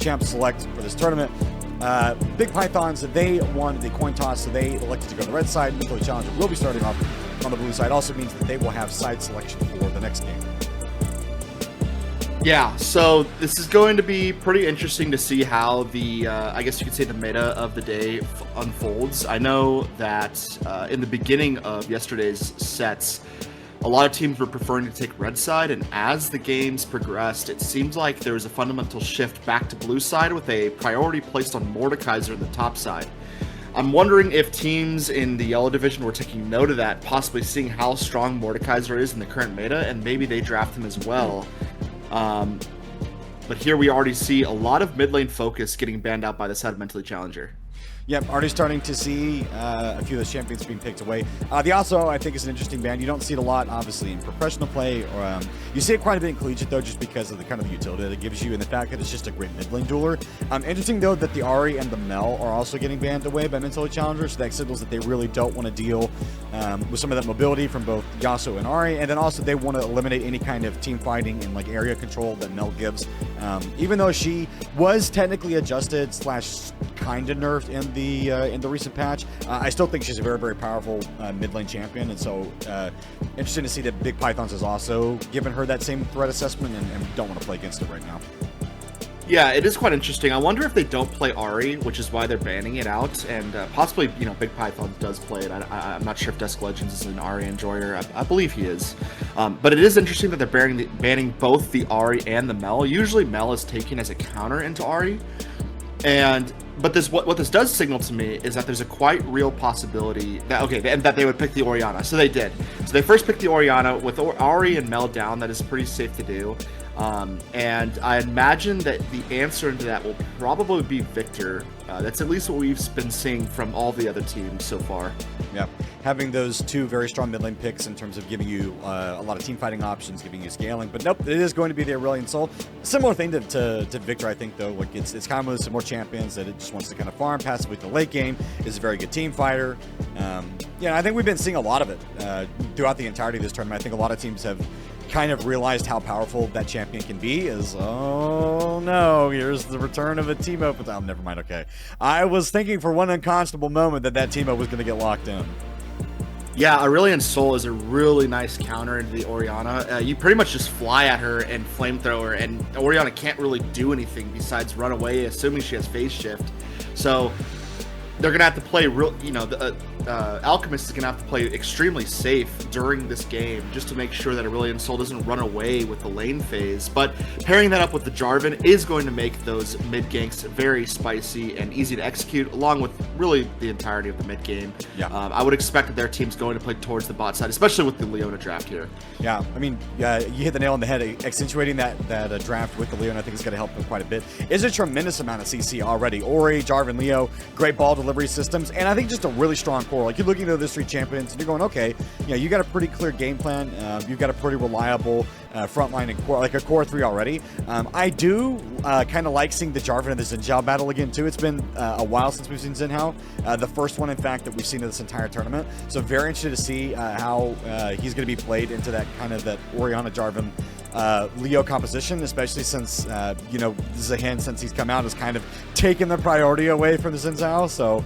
champs select for this tournament. Big Pythons, they won the coin toss, so they elected to go to the red side. Mentally Challenger will be starting off on the blue side. Also means that they will have side selection for the next game. Yeah, so this is going to be pretty interesting to see how the, I guess you could say, the meta of the day unfolds. I know that in the beginning of yesterday's sets, a lot of teams were preferring to take red side, and as the games progressed, it seems like there was a fundamental shift back to blue side with a priority placed on Mordekaiser in the top side. I'm wondering if teams in the yellow division were taking note of that, possibly seeing how strong Mordekaiser is in the current meta, and maybe they draft him as well. But here we already see a lot of mid lane focus getting banned out by the side of Mentally Challenger. Yep, already starting to see a few of those champions being picked away. The Yasuo, I think, is an interesting ban. You don't see it a lot, obviously, in professional play. Or you see it quite a bit in collegiate, though, just because of the kind of utility that it gives you and the fact that it's just a great mid lane dueler. Interesting, though, that the Ahri and the Mel are also getting banned away by Mentally Challenger, so that signals that they really don't want to deal with some of that mobility from both Yasuo and Ahri, and then also they want to eliminate any kind of team fighting and like area control that Mel gives. Even though she was technically adjusted / kind of nerfed in the recent patch, I still think she's a very, very powerful mid lane champion, and so interesting to see that Big Pythons has also given her that same threat assessment and don't want to play against it right now. Yeah, it is quite interesting. I wonder if they don't play Ahri, which is why they're banning it out, and possibly, Big Python does play it. I'm not sure if Desk Legends is an Ahri enjoyer. I believe he is. But it is interesting that they're banning both the Ahri and the Mel. Usually Mel is taken as a counter into Ahri, but what this does signal to me is that there's a quite real possibility that they would pick the Orianna. So they did. So they first picked the Orianna with Ahri and Mel down. That is pretty safe to do. And I imagine that the answer to that will probably be Victor. That's at least what we've been seeing from all the other teams so far. Yeah, having those two very strong mid lane picks in terms of giving you a lot of team fighting options, giving you scaling. But nope, it is going to be the Aurelion Soul. Similar thing to Victor, I think, though. Like it's common with some more champions that it just wants to kind of farm passively the late game. Is a very good team fighter. I think we've been seeing a lot of it throughout the entirety of this tournament. I think a lot of teams have kind of realized how powerful that champion can be. Oh no, here's the return of a Teemo. Oh, never mind, okay. I was thinking for one unconscionable moment that Teemo was going to get locked in. Yeah, Aurelion Soul is a really nice counter into the Orianna. You pretty much just fly at her and flamethrower, and Orianna can't really do anything besides run away, assuming she has phase shift. So they're going to have to play Alchemist is going to have to play extremely safe during this game just to make sure that Aurelion Soul doesn't run away with the lane phase. But pairing that up with the Jarvan is going to make those mid ganks very spicy and easy to execute, along with really the entirety of the mid game. Yeah. I would expect that their team's going to play towards the bot side, especially with the Leona draft here. Yeah, I mean, you hit the nail on the head. Accentuating that draft with the Leona, I think is going to help them quite a bit. Is a tremendous amount of CC already. Ori, Jarvan, Leo, great ball delivery systems, and I think just a really strong core. Like, you're looking at those three champions and you're going, okay, you got a pretty clear game plan. You've got a pretty reliable front line and core, like a core 3 already. I do kind of like seeing the Jarvan and the Xin Zhao battle again too. It's been a while since we've seen Xin Zhao. The first one, in fact, that we've seen in this entire tournament. So very interested to see how he's going to be played into that kind of that Orianna Jarvan Leo composition, especially since Zahin, since he's come out, has kind of taken the priority away from the Xin Zhao. So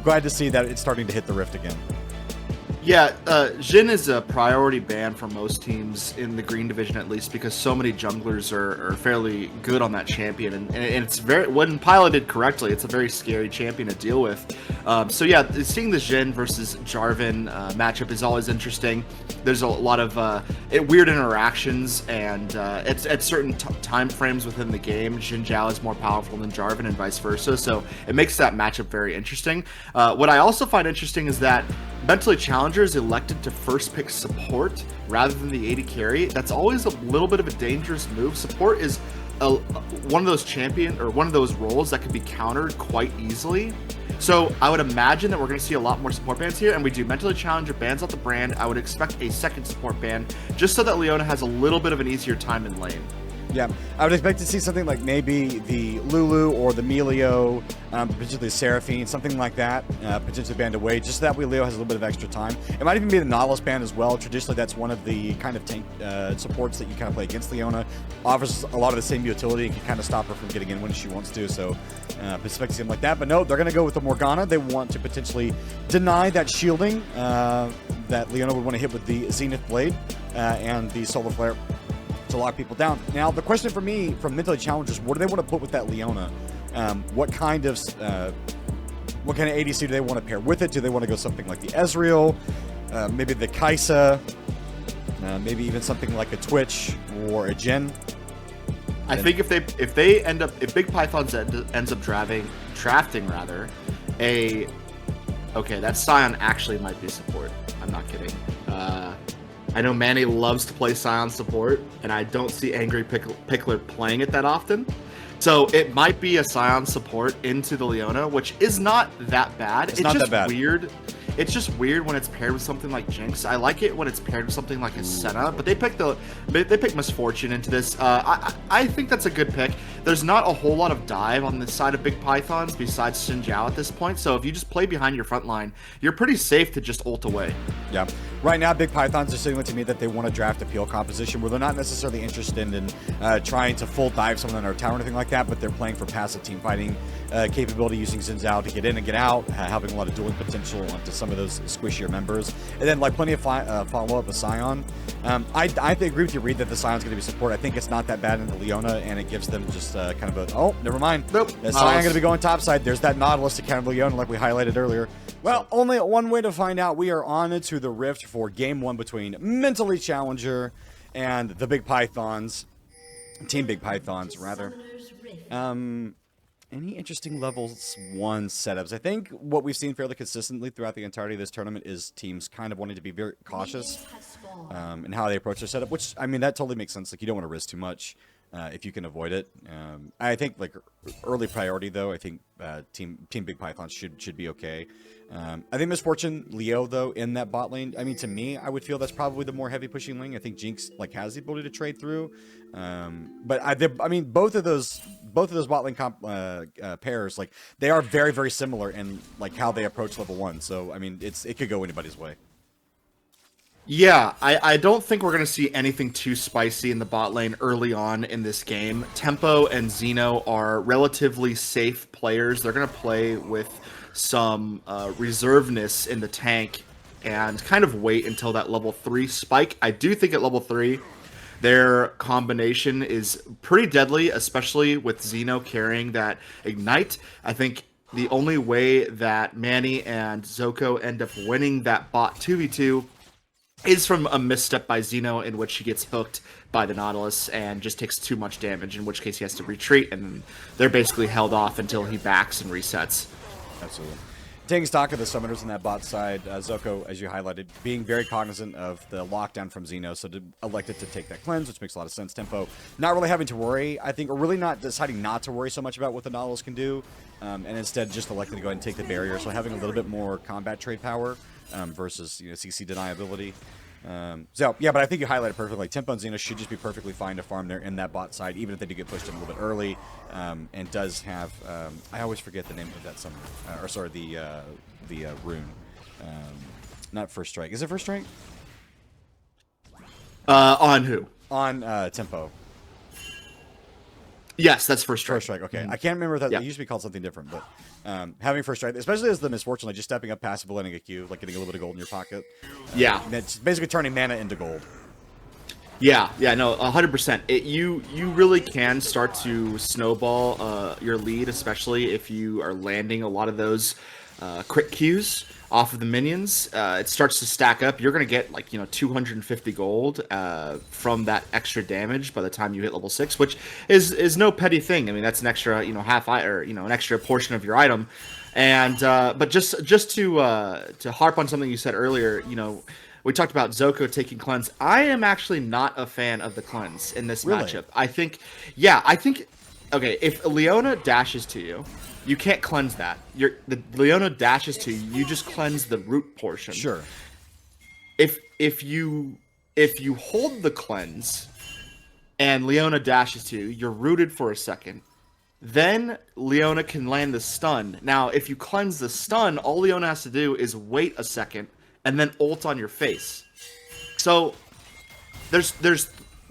glad to see that it's starting to hit the rift again. Yeah, Jhin is a priority ban for most teams in the green division, at least, because so many junglers are fairly good on that champion, and it's when piloted correctly, it's a very scary champion to deal with. So yeah, seeing the Jhin versus Jarvan matchup is always interesting. There's a lot of weird interactions, and at certain time frames within the game, Xin Zhao is more powerful than Jarvan and vice versa, so it makes that matchup very interesting. What I also find interesting is that Mentally Challenger is elected to first pick support rather than the AD carry. That's always a little bit of a dangerous move. Support is one of those roles that can be countered quite easily. So I would imagine that we're going to see a lot more support bans here, and we do Mentally Challenger bans out the brand. I would expect a second support ban just so that Leona has a little bit of an easier time in lane. Yeah, I would expect to see something like maybe the Lulu or the Melio, potentially Seraphine, something like that, potentially banned away, just so that way Leo has a little bit of extra time. It might even be the Nautilus band as well. Traditionally, that's one of the kind of tank supports that you kind of play against Leona. Offers a lot of the same utility and can kind of stop her from getting in when she wants to, so expect to see them like that. But no, they're going to go with the Morgana. They want to potentially deny that shielding that Leona would want to hit with the Zenith Blade and the Solar Flare to lock people down. Now, the question for me from Mentally Challengers, what do they want to put with that Leona? What kind of ADC do they want to pair with it? Do they want to go something like the Ezreal, maybe the Kaisa, maybe even something like a Twitch or a Jhin? I think if Big Pythons ends up drafting that Scion actually might be support. I'm not kidding. I know Manny loves to play Scion support, and I don't see Angry Pickler playing it that often. So it might be a Scion support into the Leona, which is not that bad. It's not just that bad. Weird. It's just weird when it's paired with something like Jinx. I like it when it's paired with something like a Senna, but they picked Misfortune into this. I think that's a good pick. There's not a whole lot of dive on the side of Big Pythons besides Xin Zhao at this point, so if you just play behind your front line, you're pretty safe to just ult away. Yeah. Right now, Big Pythons are signaling to me that they want to draft a peel composition where they're not necessarily interested in trying to full dive someone on our tower or anything like that, but they're playing for passive team fighting capability, using Xin Zhao to get in and get out, having a lot of dueling potential onto some of those squishier members, and then like plenty of follow-up with Scion. I agree with you, Reed, that the Scion's going to be support. I think it's not that bad in the Leona, and it gives them just kind of a, oh, never mind. Nope. The Scion going to be going topside. There's that Nautilus to counter Leona like we highlighted earlier. Well, only one way to find out. We are on to the Rift for Game 1 between Mentally Challenger and the Big Pythons. Team Big Pythons, rather. Any interesting levels 1 setups? I think what we've seen fairly consistently throughout the entirety of this tournament is teams kind of wanting to be very cautious in how they approach their setup, which, I mean, that totally makes sense. Like, you don't want to risk too much if you can avoid it. I think, like, early priority, though, I think Team Big Python should be okay. I think Misfortune, Leo, though, in that bot lane, I mean, to me, I would feel that's probably the more heavy pushing lane. I think Jinx, like, has the ability to trade through. But I mean, both of those bot lane pairs, like, they are very, very similar in, like, how they approach level 1. So, I mean, it could go anybody's way. Yeah, I don't think we're going to see anything too spicy in the bot lane early on in this game. Tempo and Xeno are relatively safe players. They're going to play with some reservedness in the tank and kind of wait until that level 3 spike. I do think at level 3, their combination is pretty deadly, especially with Xeno carrying that Ignite. I think the only way that Manny and Zoko end up winning that bot 2v2 is from a misstep by Xeno in which he gets hooked by the Nautilus and just takes too much damage, in which case he has to retreat, and then they're basically held off until he backs and resets. Absolutely. Taking stock of the summoners in that bot side, Zoko, as you highlighted, being very cognizant of the lockdown from Xeno, so elected to take that cleanse, which makes a lot of sense. Tempo, not really having to worry, I think, or really not deciding not to worry so much about what the Nautilus can do, and instead just elected to go ahead and take the barrier, so having a little bit more combat trade power versus CC deniability. So, yeah, but I think you highlighted perfectly. Tempo and Xeno should just be perfectly fine to farm there in that bot side, even if they do get pushed in a little bit early, and does have, I always forget the name of that summon, or sorry, the rune. Not First Strike. Is it First Strike? On who? On Tempo. Yes, that's First Strike. First Strike, okay. I can't remember that. It used to be called something different, but having First Strike, especially as the Misfortune, like just stepping up passive, letting a Q, like getting a little bit of gold in your pocket. Yeah. It's basically turning mana into gold. Yeah, no, 100%. You really can start to snowball your lead, especially if you are landing a lot of those crit Qs off of the minions. It starts to stack up. You're going to get, like, 250 gold from that extra damage by the time you hit level 6, which is no petty thing. I mean, that's an extra, an extra portion of your item. And but just to harp on something you said earlier, we talked about Zoko taking cleanse. I am actually not a fan of the cleanse in this matchup. I think, okay, if Leona dashes to you, you can't cleanse that. The Leona dashes to you, you just cleanse the root portion. Sure. If you hold the cleanse, and Leona dashes to you. You're rooted for a second. Then Leona can land the stun. Now, if you cleanse the stun, all Leona has to do is wait a second and then ult on your face. So there's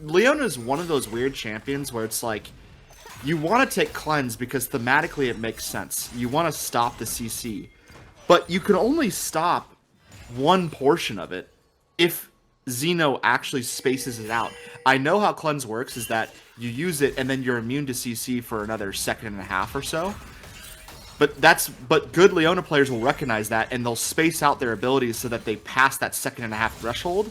Leona is one of those weird champions where it's like you want to take cleanse because thematically it makes sense. You want to stop the CC, but you can only stop one portion of it if Xeno actually spaces it out. I know how cleanse works is that you use it and then you're immune to CC for another second and a half or so. But good Leona players will recognize that and they'll space out their abilities so that they pass that second and a half threshold.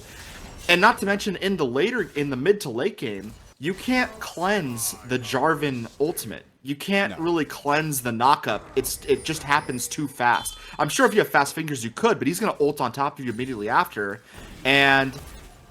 And not to mention in the mid to late game, you can't cleanse the Jarvan ultimate. You can't really cleanse the knockup. It just happens too fast. I'm sure if you have fast fingers you could, but he's gonna ult on top of you immediately after. And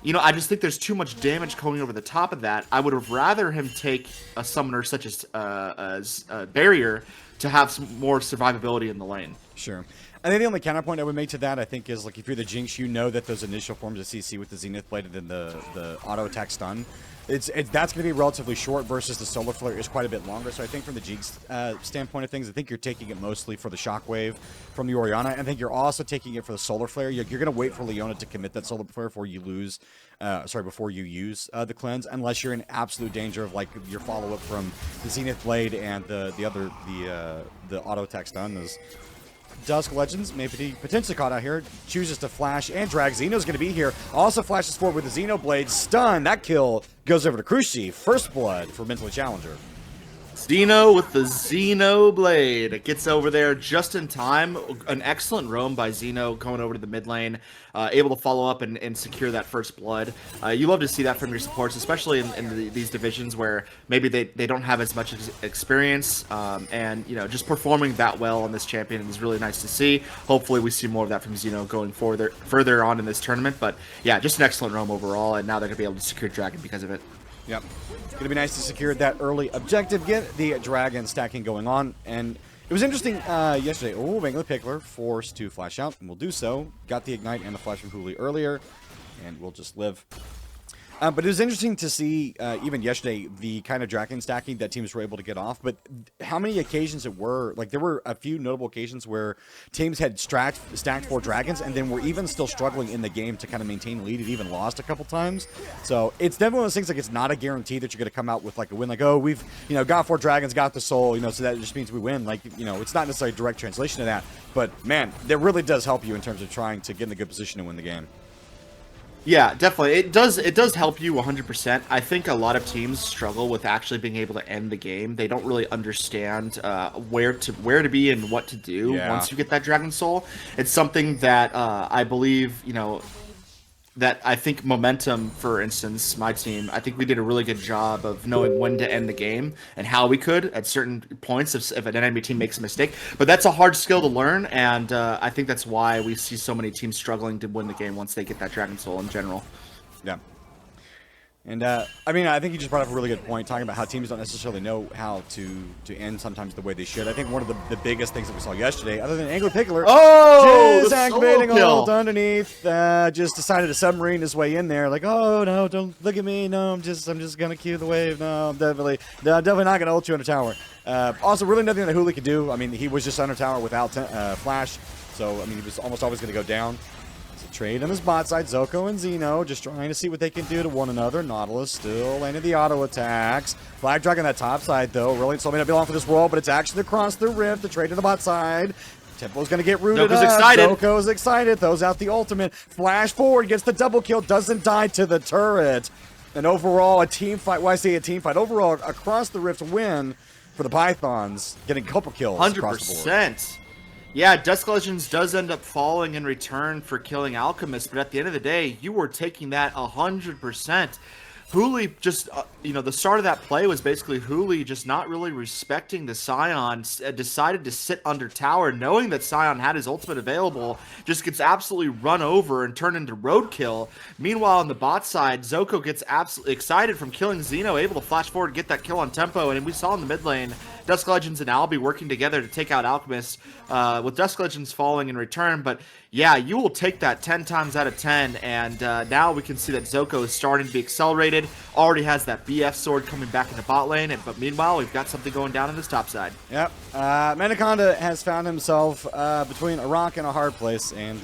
I just think there's too much damage coming over the top of that. I would have rather him take a summoner such as Barrier to have some more survivability in the lane. Sure. I think the only counterpoint I would make to that, I think, is like if you're the Jinx, you know that those initial forms of CC with the Zenith Blade and then the auto attack stun, that's going to be relatively short versus the Solar Flare is quite a bit longer. So I think from the Jinx standpoint of things, I think you're taking it mostly for the Shockwave from the Orianna. I think you're also taking it for the Solar Flare. You're going to wait for Leona to commit that Solar Flare before you lose, before you use the cleanse, unless you're in absolute danger of like your follow up from the Zenith Blade and the auto attack stun is. Dusk Legends, maybe potentially caught out here, chooses to flash and drag. Xeno's going to be here. Also flashes forward with the Xenoblade. Stun. That kill goes over to Cruci. First blood for Mentally Challenger. Xeno with the Xenoblade. It gets over there just in time. An excellent roam by Xeno going over to the mid lane. Able to follow up and secure that first blood. You love to see that from your supports, especially in these divisions where maybe they don't have as much experience. And, just performing that well on this champion is really nice to see. Hopefully we see more of that from Xeno going further on in this tournament. But, yeah, just an excellent roam overall. And now they're going to be able to secure Dragon because of it. Yep. It's going to be nice to secure that early objective, get the dragon stacking going on. And it was interesting yesterday. Oh, Mangler Pickler forced to flash out, and we'll do so. Got the Ignite and the flash from Hooli earlier, and we'll just live. But it was interesting to see, even yesterday, the kind of dragon stacking that teams were able to get off. But how many occasions it were, like there were a few notable occasions where teams had stacked 4 dragons and then were even still struggling in the game to kind of maintain lead. It even lost a couple times. So it's definitely one of those things, like it's not a guarantee that you're going to come out with like a win. Like, oh, we've, got 4 dragons, got the soul, so that just means we win. Like, it's not necessarily a direct translation of that. But man, that really does help you in terms of trying to get in a good position to win the game. Yeah, definitely. It does help you 100%. I think a lot of teams struggle with actually being able to end the game. They don't really understand where to be and what to do once you get that Dragon Soul. It's something that I believe, that I think Momentum, for instance, my team, I think we did a really good job of knowing when to end the game and how we could at certain points if an enemy team makes a mistake. But that's a hard skill to learn, and I think that's why we see so many teams struggling to win the game once they get that Dragon Soul in general. Yeah. And, I think you just brought up a really good point, talking about how teams don't necessarily know how to end sometimes the way they should. I think one of the biggest things that we saw yesterday, other than Angler Pickler, just activating ult underneath, just decided to submarine his way in there, like, oh, no, don't look at me, no, I'm just going to queue the wave, no, I'm definitely not going to ult you under tower. Also, really nothing that Hooli could do. I mean, he was just under tower without flash, so, he was almost always going to go down. Trade on his bot side, Zoko and Xeno, just trying to see what they can do to one another. Nautilus still landing the auto attacks. Flag Dragon that top side, though. Really, so may not be long for this world, but it's actually across the rift. The trade to the bot side. Tempo's going to get rooted up. Excited. Zoko's excited. Throws out the ultimate. Flash forward, gets the double kill, doesn't die to the turret. And overall, a team fight. Why say a team fight? Overall, across the rift win for the Pythons, getting a couple kills 100%. Across the board. Yeah, Dusk Legends does end up falling in return for killing Alchemist, but at the end of the day, you were taking that 100%. Hooli just, the start of that play was basically Hooli just not really respecting the Scion, decided to sit under tower, knowing that Scion had his ultimate available, just gets absolutely run over and turned into roadkill. Meanwhile, on the bot side, Zoko gets absolutely excited from killing Xeno, able to flash forward and get that kill on tempo, and we saw in the mid lane, Dusk Legends and Albi working together to take out Alchemist, with Dusk Legends falling in return. But yeah, you will take that 10 times out of 10, and now we can see that Zoko is starting to be accelerated. side, already has that BF sword coming back into bot lane, but meanwhile, we've got something going down in this top side. Yep. Maniconda has found himself between a rock and a hard place, and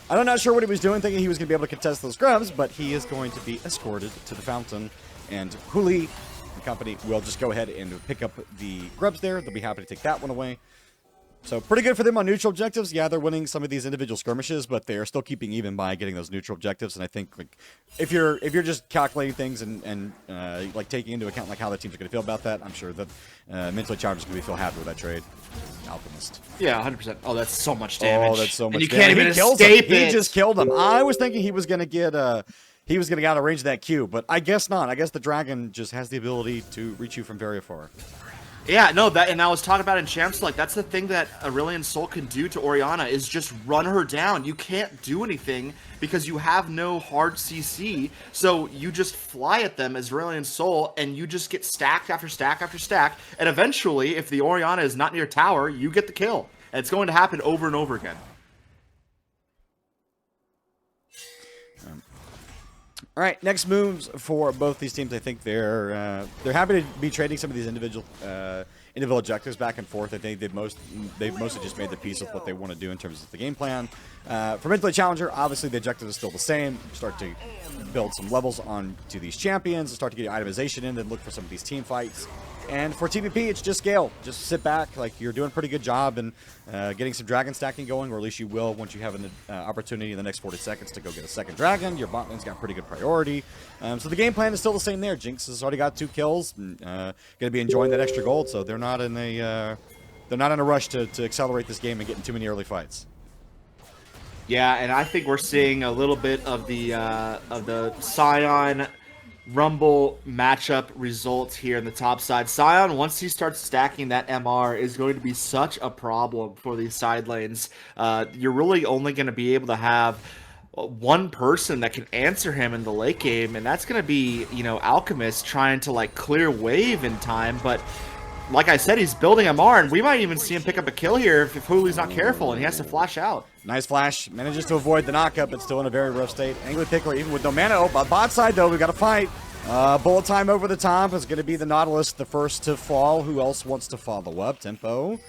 I'm not sure what he was doing, thinking he was going to be able to contest those grubs, but he is going to be escorted to the fountain, and Huli and company will just go ahead and pick up the grubs there. They'll be happy to take that one away. So pretty good for them on neutral objectives. Yeah, they're winning some of these individual skirmishes, but they are still keeping even by getting those neutral objectives. And I think like if you're just calculating things and like taking into account like how the teams are going to feel about that, I'm sure that mentally challenged is going to feel happy with that trade. Alchemist. Yeah, 100%. Oh, that's so much damage. Oh, that's so much. And you damage. can't even escape it. He just killed him. I was thinking he was going to get he was going to get out of range of that Q, but I guess not. I guess the dragon just has the ability to reach you from very far. Yeah, no, and I was talking about in Champs, like, that's the thing that Aurelion Sol can do to Orianna, is just run her down. You can't do anything because you have no hard CC, so you just fly at them as Aurelion Sol, and you just get stacked after stack after stack, and eventually, if the Orianna is not near tower, you get the kill. And it's going to happen over and over again. All right, next moves for both these teams. I think they're happy to be trading some of these individual objectives back and forth. I think they've mostly just made the peace with what they want to do in terms of the game plan. For Mentally Challenger, obviously the objective is still the same. Start to build some levels on to these champions, start to get itemization in, and look for some of these team fights. And for TBP, it's just scale. Just sit back. Like, you're doing a pretty good job in getting some dragon stacking going, or at least you will once you have an opportunity in the next 40 seconds to go get a second dragon. Your bot lane's got pretty good priority. So the game plan is still the same there. Jinx has already got 2 kills. Going to be enjoying that extra gold, so they're not in a rush to accelerate this game and get in too many early fights. Yeah, and I think we're seeing a little bit of the Sion Rumble matchup results here in the top side. Sion, once he starts stacking that MR, is going to be such a problem for these side lanes. You're really only going to be able to have one person that can answer him in the late game, and that's going to be, Alchemist trying to like clear wave in time. But like I said, he's building MR, and we might even see him pick up a kill here if Huli's not careful, and he has to flash out. Nice flash. Manages to avoid the knockup, but still in a very rough state. Angry Pickler, even with no mana. Oh, bot side, though, we got to fight. Bullet time over the top is going to be the Nautilus, the first to fall. Who else wants to follow up? Tempo.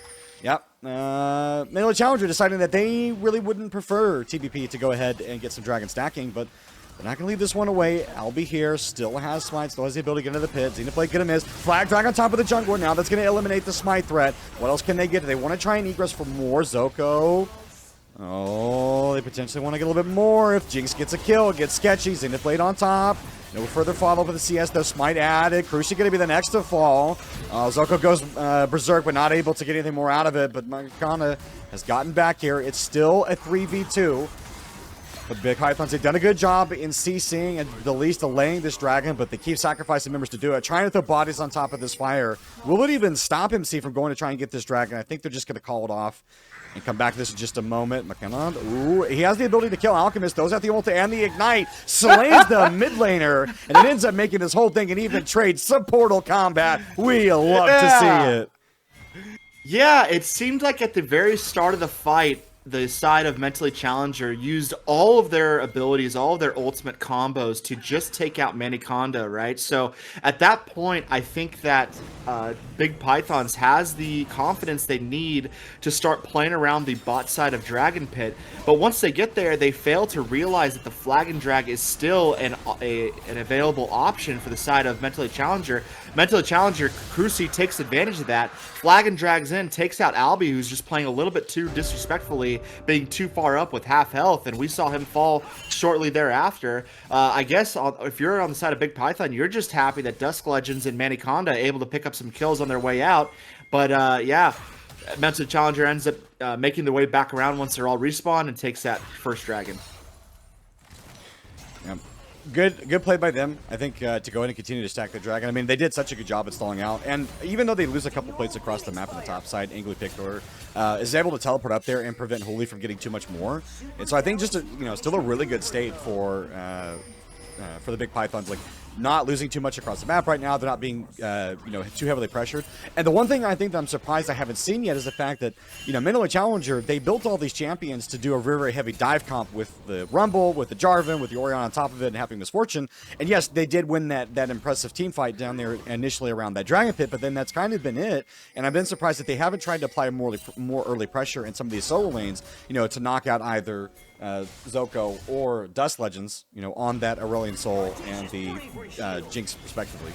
Yep. Middle Challenger deciding that they really wouldn't prefer TBP to go ahead and get some dragon stacking, but they're not going to leave this one away. Albie here still has Smite, still has the ability to get into the pit. Xenoblade gonna miss. Flag drag on top of the jungler. Now that's going to eliminate the Smite threat. What else can they get? They want to try and egress for more. Zoko. Oh, they potentially want to get a little bit more. If Jinx gets a kill, it gets sketchy. Xenoblade on top. No further follow-up with the CS, though. Smite added. Cruci going to be the next to fall. Zoko goes berserk, but not able to get anything more out of it. But Magana has gotten back here. It's still a 3v2. The Big Pythons, they've done a good job in CCing and at least delaying this dragon, but they keep sacrificing members to do it. Trying to throw bodies on top of this fire. Will it even stop MC from going to try and get this dragon? I think they're just going to call it off and come back to this in just a moment. McKenna, ooh, he has the ability to kill Alchemist. Throws out the ulti and the ignite. Slays the mid laner, and it ends up making this whole thing an even trade. Sub-portal combat. We love to see it. Yeah, it seemed like at the very start of the fight, the side of Mentally Challenger used all of their abilities, all of their ultimate combos to just take out Maniconda, right? So at that point, I think that Big Pythons has the confidence they need to start playing around the bot side of Dragon Pit. But once they get there, they fail to realize that the Flag and Drag is still an available option for the side of Mentally Challenger. Mentally Challenger, Cruci takes advantage of that. Flag and drags in, takes out Albie, who's just playing a little bit too disrespectfully, being too far up with half health, and we saw him fall shortly thereafter. I guess if you're on the side of Big Python, you're just happy that Dusk Legends and Maniconda able to pick up some kills on their way out. But yeah, Mentally Challenger ends up making their way back around once they're all respawned and takes that first dragon. Yep. Good play by them, I think, to go in and continue to stack the dragon. I mean, they did such a good job at stalling out, and even though they lose a couple plates across the map on the top side, Angry Pickler is able to teleport up there and prevent Holy from getting too much more. And so I think just still a really good state for the Big Pythons. Like, not losing too much across the map right now. They're not being, too heavily pressured. And the one thing I think that I'm surprised I haven't seen yet is the fact that, Mentally Challenger, they built all these champions to do a very, very heavy dive comp with the Rumble, with the Jarvan, with the Orion on top of it, and having Misfortune. And yes, they did win that impressive team fight down there initially around that Dragon Pit, but then that's kind of been it. And I've been surprised that they haven't tried to apply more early pressure in some of these solo lanes, to knock out either Zoko or Dust Legends, on that Aurelion Soul and the Jinx respectively.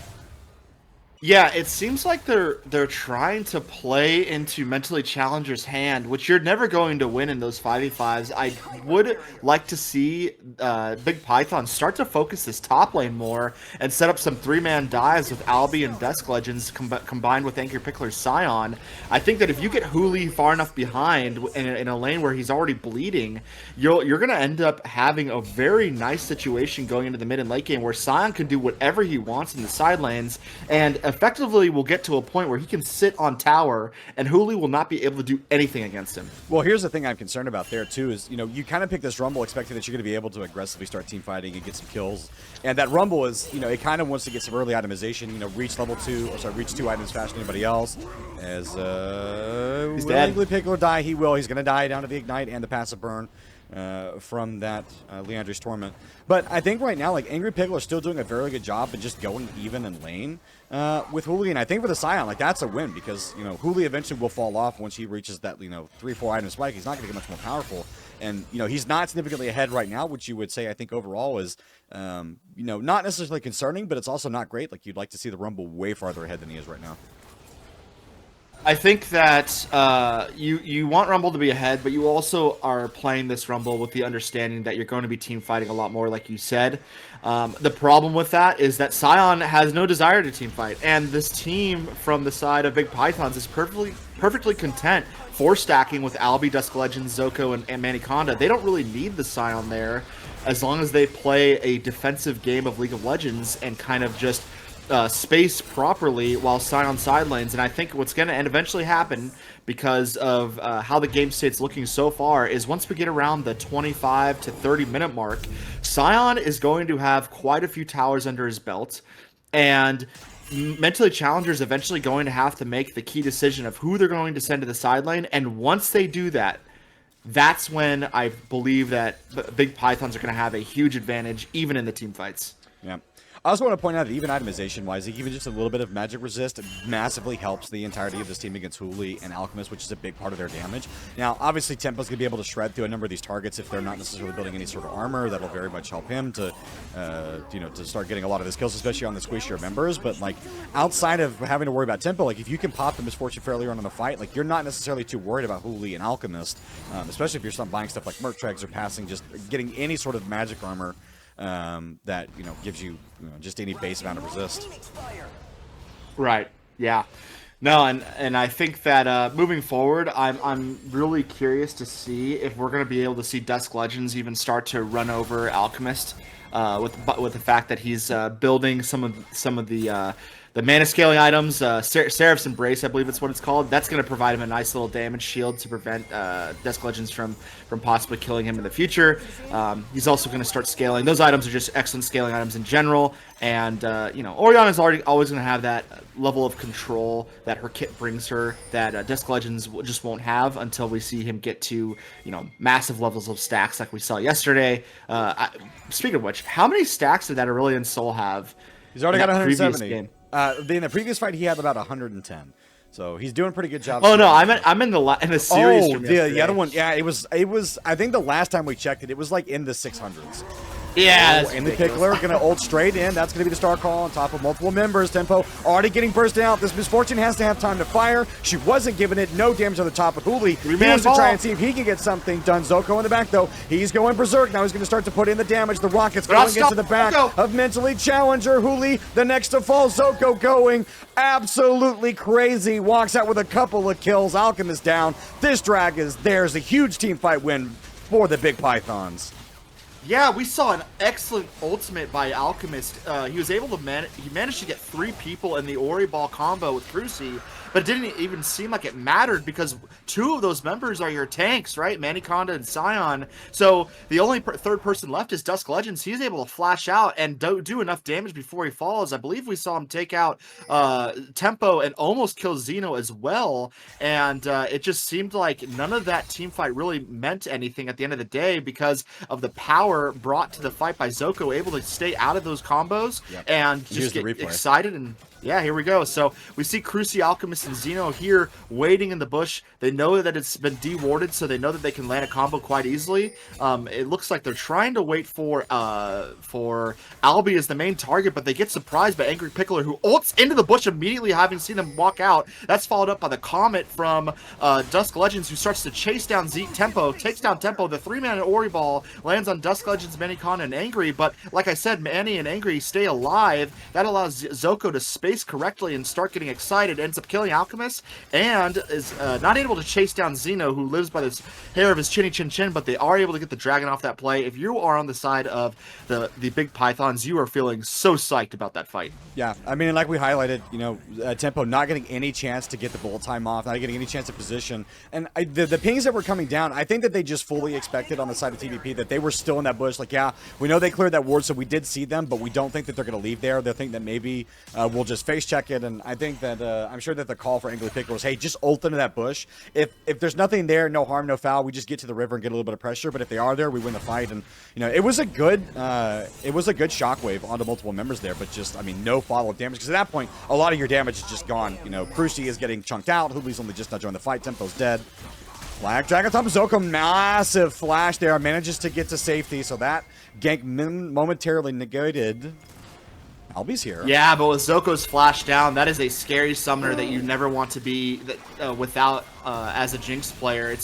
Yeah, it seems like they're trying to play into Mentally Challenger's hand, which you're never going to win in those 5v5s. I would like to see Big Python start to focus this top lane more and set up some 3-man dives with Albi and Dusk Legends combined with Angry Pickler's Scion. I think that if you get Hooli far enough behind in a lane where he's already bleeding, you're going to end up having a very nice situation going into the mid and late game where Scion can do whatever he wants in the side lanes, and effectively will get to a point where he can sit on tower and Hooli will not be able to do anything against him. Well, here's the thing I'm concerned about there too is, you kind of pick this Rumble expecting that you're going to be able to aggressively start team fighting and get some kills. And that Rumble is, it kind of wants to get some early itemization, reach reach 2 items faster than anybody else. As he's dead. Angry Pickler die, he will. He's going to die down to the Ignite and the passive burn from that Leandri's Torment. But I think right now, like, Angry Pickler is still doing a very good job of just going even in lane with Hooli. And I think for the Scion, like, that's a win because, Hooli eventually will fall off once he reaches that, 3-4 item spike. He's not going to get much more powerful. And, he's not significantly ahead right now, which you would say, I think, overall is, not necessarily concerning, but it's also not great. Like, you'd like to see the Rumble way farther ahead than he is right now. I think that you want Rumble to be ahead, but you also are playing this Rumble with the understanding that you're going to be team fighting a lot more, like you said. The problem with that is that Scion has no desire to team fight, and this team from the side of Big Pythons is perfectly content stacking with Albi, Dusk Legends, Zoko, and Maniconda. They don't really need the Scion there as long as they play a defensive game of League of Legends and kind of just space properly while Scion side lanes. And I think what's going to eventually happen because of how the game state's looking so far is once we get around the 25 to 30 minute mark, Scion is going to have quite a few towers under his belt, and Mentally Challenger is eventually going to have to make the key decision of who they're going to send to the side lane. And once they do that, that's when I believe that Big Pythons are going to have a huge advantage even in the team fights. Yeah. I also want to point out that even itemization-wise, even just a little bit of magic resist massively helps the entirety of this team against Hooli and Alchemist, which is a big part of their damage. Now, obviously, Tempo's going to be able to shred through a number of these targets if they're not necessarily building any sort of armor. That'll very much help him to, to start getting a lot of his kills, especially on the squishier members. But, like, outside of having to worry about Tempo, like, if you can pop the Misfortune fairly early on in the fight, like, you're not necessarily too worried about Hooli and Alchemist, especially if you're buying stuff like Merc Tregs or passing, just getting any sort of magic armor that gives you, just any base amount of resist. Right. Yeah. No, and I think that moving forward, I'm really curious to see if we're going to be able to see Dusk Legends even start to run over Alchemist with the fact that he's building some of the mana scaling items, Seraph's Embrace, I believe it's what it's called. That's going to provide him a nice little damage shield to prevent Dusk Legends from possibly killing him in the future. He's also going to start scaling. Those items are just excellent scaling items in general. And, Orion is always going to have that level of control that her kit brings her that Dusk Legends just won't have until we see him get to, massive levels of stacks like we saw yesterday. Speaking of which, how many stacks did that Aurelion Soul have? He's already got 170. In the previous fight, he had about 110. So he's doing a pretty good job. Oh no, I'm in the series. Oh, the other one. Yeah, it was. I think the last time we checked it was like in the 600s. Yeah, and the Pickler gonna ult straight in. That's gonna be the star call on top of multiple members. Tempo already getting bursted out. This Misfortune has to have time to fire. She wasn't giving it. No damage on the top of Hooli. He wants to try and see if he can get something done. Zoko in the back though. He's going berserk. Now he's gonna start to put in the damage. The rockets going into the back of Mentally Challenger. Hooli the next to fall. Zoko going absolutely crazy. Walks out with a couple of kills. Alchemist down. This drag is there's a huge team fight win for the Big Pythons. Yeah, we saw an excellent ultimate by Alchemist. He was able to he managed to get 3 people in the Ori Ball combo with Cruci, but it didn't even seem like it mattered because 2 of those members are your tanks, right? Maniconda and Scion. So the only third person left is Dusk Legends. He's able to flash out and do enough damage before he falls. I believe we saw him take out Tempo and almost kill Xeno as well. And it just seemed like none of that team fight really meant anything at the end of the day because of the power brought to the fight by Zoko, able to stay out of those combos and just get excited. And yeah, here we go. So we see Cruci, Alchemist, and Xeno here waiting in the bush. They know that it's been de-warded, so they know that they can land a combo quite easily. It looks like they're trying to wait for Albie as the main target, but they get surprised by Angry Pickler, who ults into the bush immediately, having seen them walk out. That's followed up by the Comet from Dusk Legends, who starts to chase down Tempo, takes down Tempo. The 3-man Ori Ball lands on Dusk Legends, Manicon, and Angry, but like I said, Manny and Angry stay alive. That allows Zoko to space correctly and start getting excited, ends up killing Alchemist, and is not able to chase down Xeno, who lives by the hair of his chinny chin chin, but they are able to get the dragon off that play. If you are on the side of the big Pythons, you are feeling so psyched about that fight. Yeah, I mean, like we highlighted, you know, Tempo not getting any chance to get the bullet time off, not getting any chance of position, and the pings that were coming down, I think that they just fully expected on the side of TBP that they were still in that bush. Like, yeah, we know they cleared that ward, so we did see them, but we don't think that they're going to leave there. They think that maybe we'll just face check it, and I think that I'm sure that the call for Angry Pickle was, hey, just ult into that bush. If there's nothing there, no harm, no foul, we just get to the river and get a little bit of pressure. But if they are there, we win the fight. And you know, it was a good shockwave onto multiple members there, but just, I mean, no follow-up damage, because at that point a lot of your damage is just gone. You know, Cruci is getting chunked out, Hoobly's only just not joined the fight, Tempo's dead. Black Dragon Top Zoko, massive flash there, manages to get to safety, so that gank momentarily negated. Albie's here. Yeah, but with Zoko's flash down, that is a scary summoner that you never want to be without as a Jinx player.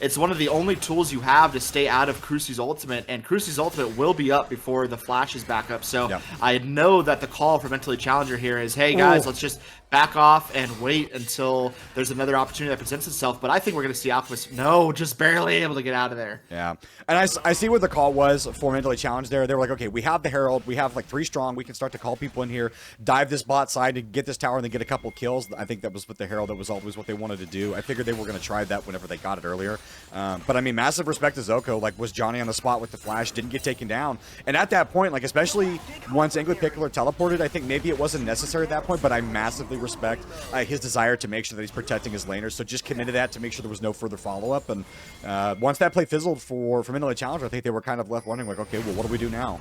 It's one of the only tools you have to stay out of Cruci's ultimate, and Cruci's ultimate will be up before the flash is back up. So I know that the call for Mentally Challenger here is, hey guys, let's just back off and wait until there's another opportunity that presents itself. But I think we're going to see Alchemist, just barely able to get out of there. Yeah, and I see what the call was for Mentally Challenge there. They were like, okay, we have the Herald, we have like 3 strong, we can start to call people in here, dive this bot side to get this tower and then get a couple kills. I think that was with the Herald, that was always what they wanted to do. I figured they were going to try that whenever they got it earlier. But I mean, massive respect to Zoko. Like, was Johnny on the spot with the flash, didn't get taken down. And at that point, like, especially once Angry Pickler teleported, I think maybe it wasn't necessary at that point, but I massively respect his desire to make sure that he's protecting his laners. So just committed that to make sure there was no further follow-up. And once that play fizzled for Mentally Challenger, I think they were kind of left wondering, like, okay, well, what do we do now?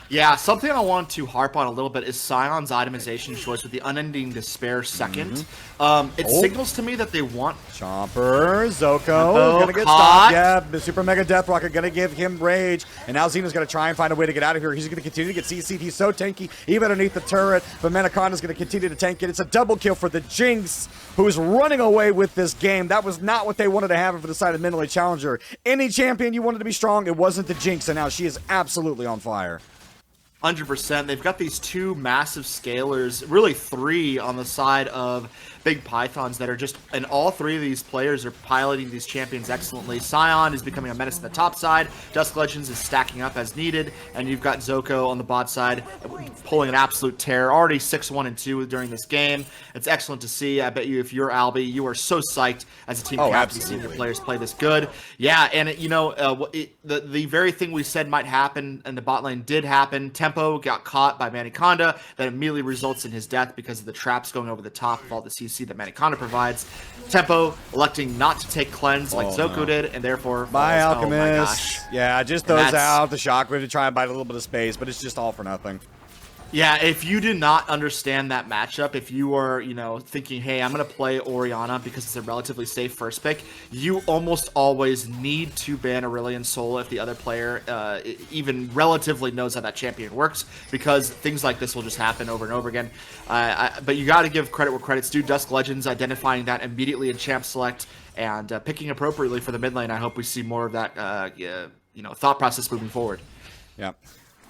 Yeah, something I want to harp on a little bit is Scion's itemization choice with the Unending Despair second. It signals to me that they want... Chomper, Zoko, gonna get stopped. Yeah, the Super Mega Death Rocket gonna give him rage. And now Xeno's gonna try and find a way to get out of here. He's gonna continue to get CC'd. He's so tanky, even underneath the turret. But Maniconda's gonna continue to tank it. It's a double kill for the Jinx, who is running away with this game. That was not what they wanted to have for the side of Mentally Challenger. Any champion you wanted to be strong, it wasn't the Jinx, and now she is absolutely on fire. 100%. They've got these 2 massive scalers, really 3 on the side of big Pythons that are just, and all 3 of these players are piloting these champions excellently. Scion is becoming a menace on the top side, Dusk Legends is stacking up as needed, and you've got Zoko on the bot side pulling an absolute tear, already 6-1 and 2 during this game. It's excellent to see. I bet you if you're Albie, you are so psyched as a team captain to see your players play this good. Yeah, and the very thing we said might happen in the bot lane did happen. Tempo got caught by Maniconda. That immediately results in his death because of the traps going over the top of all the CC that Maniconda provides. Tempo electing not to take cleanse like Zoko did, and therefore by Alchemist. Oh my gosh. Yeah, just throws out the shockwave to try and bite a little bit of space, but it's just all for nothing. Yeah, if you do not understand that matchup, if you are, thinking, hey, I'm going to play Orianna because it's a relatively safe first pick, you almost always need to ban Aurelion Sol if the other player even relatively knows how that champion works, because things like this will just happen over and over again. But you got to give credit where credit's due. Dusk Legends identifying that immediately in Champ Select and picking appropriately for the mid lane. I hope we see more of that, thought process moving forward. Yeah.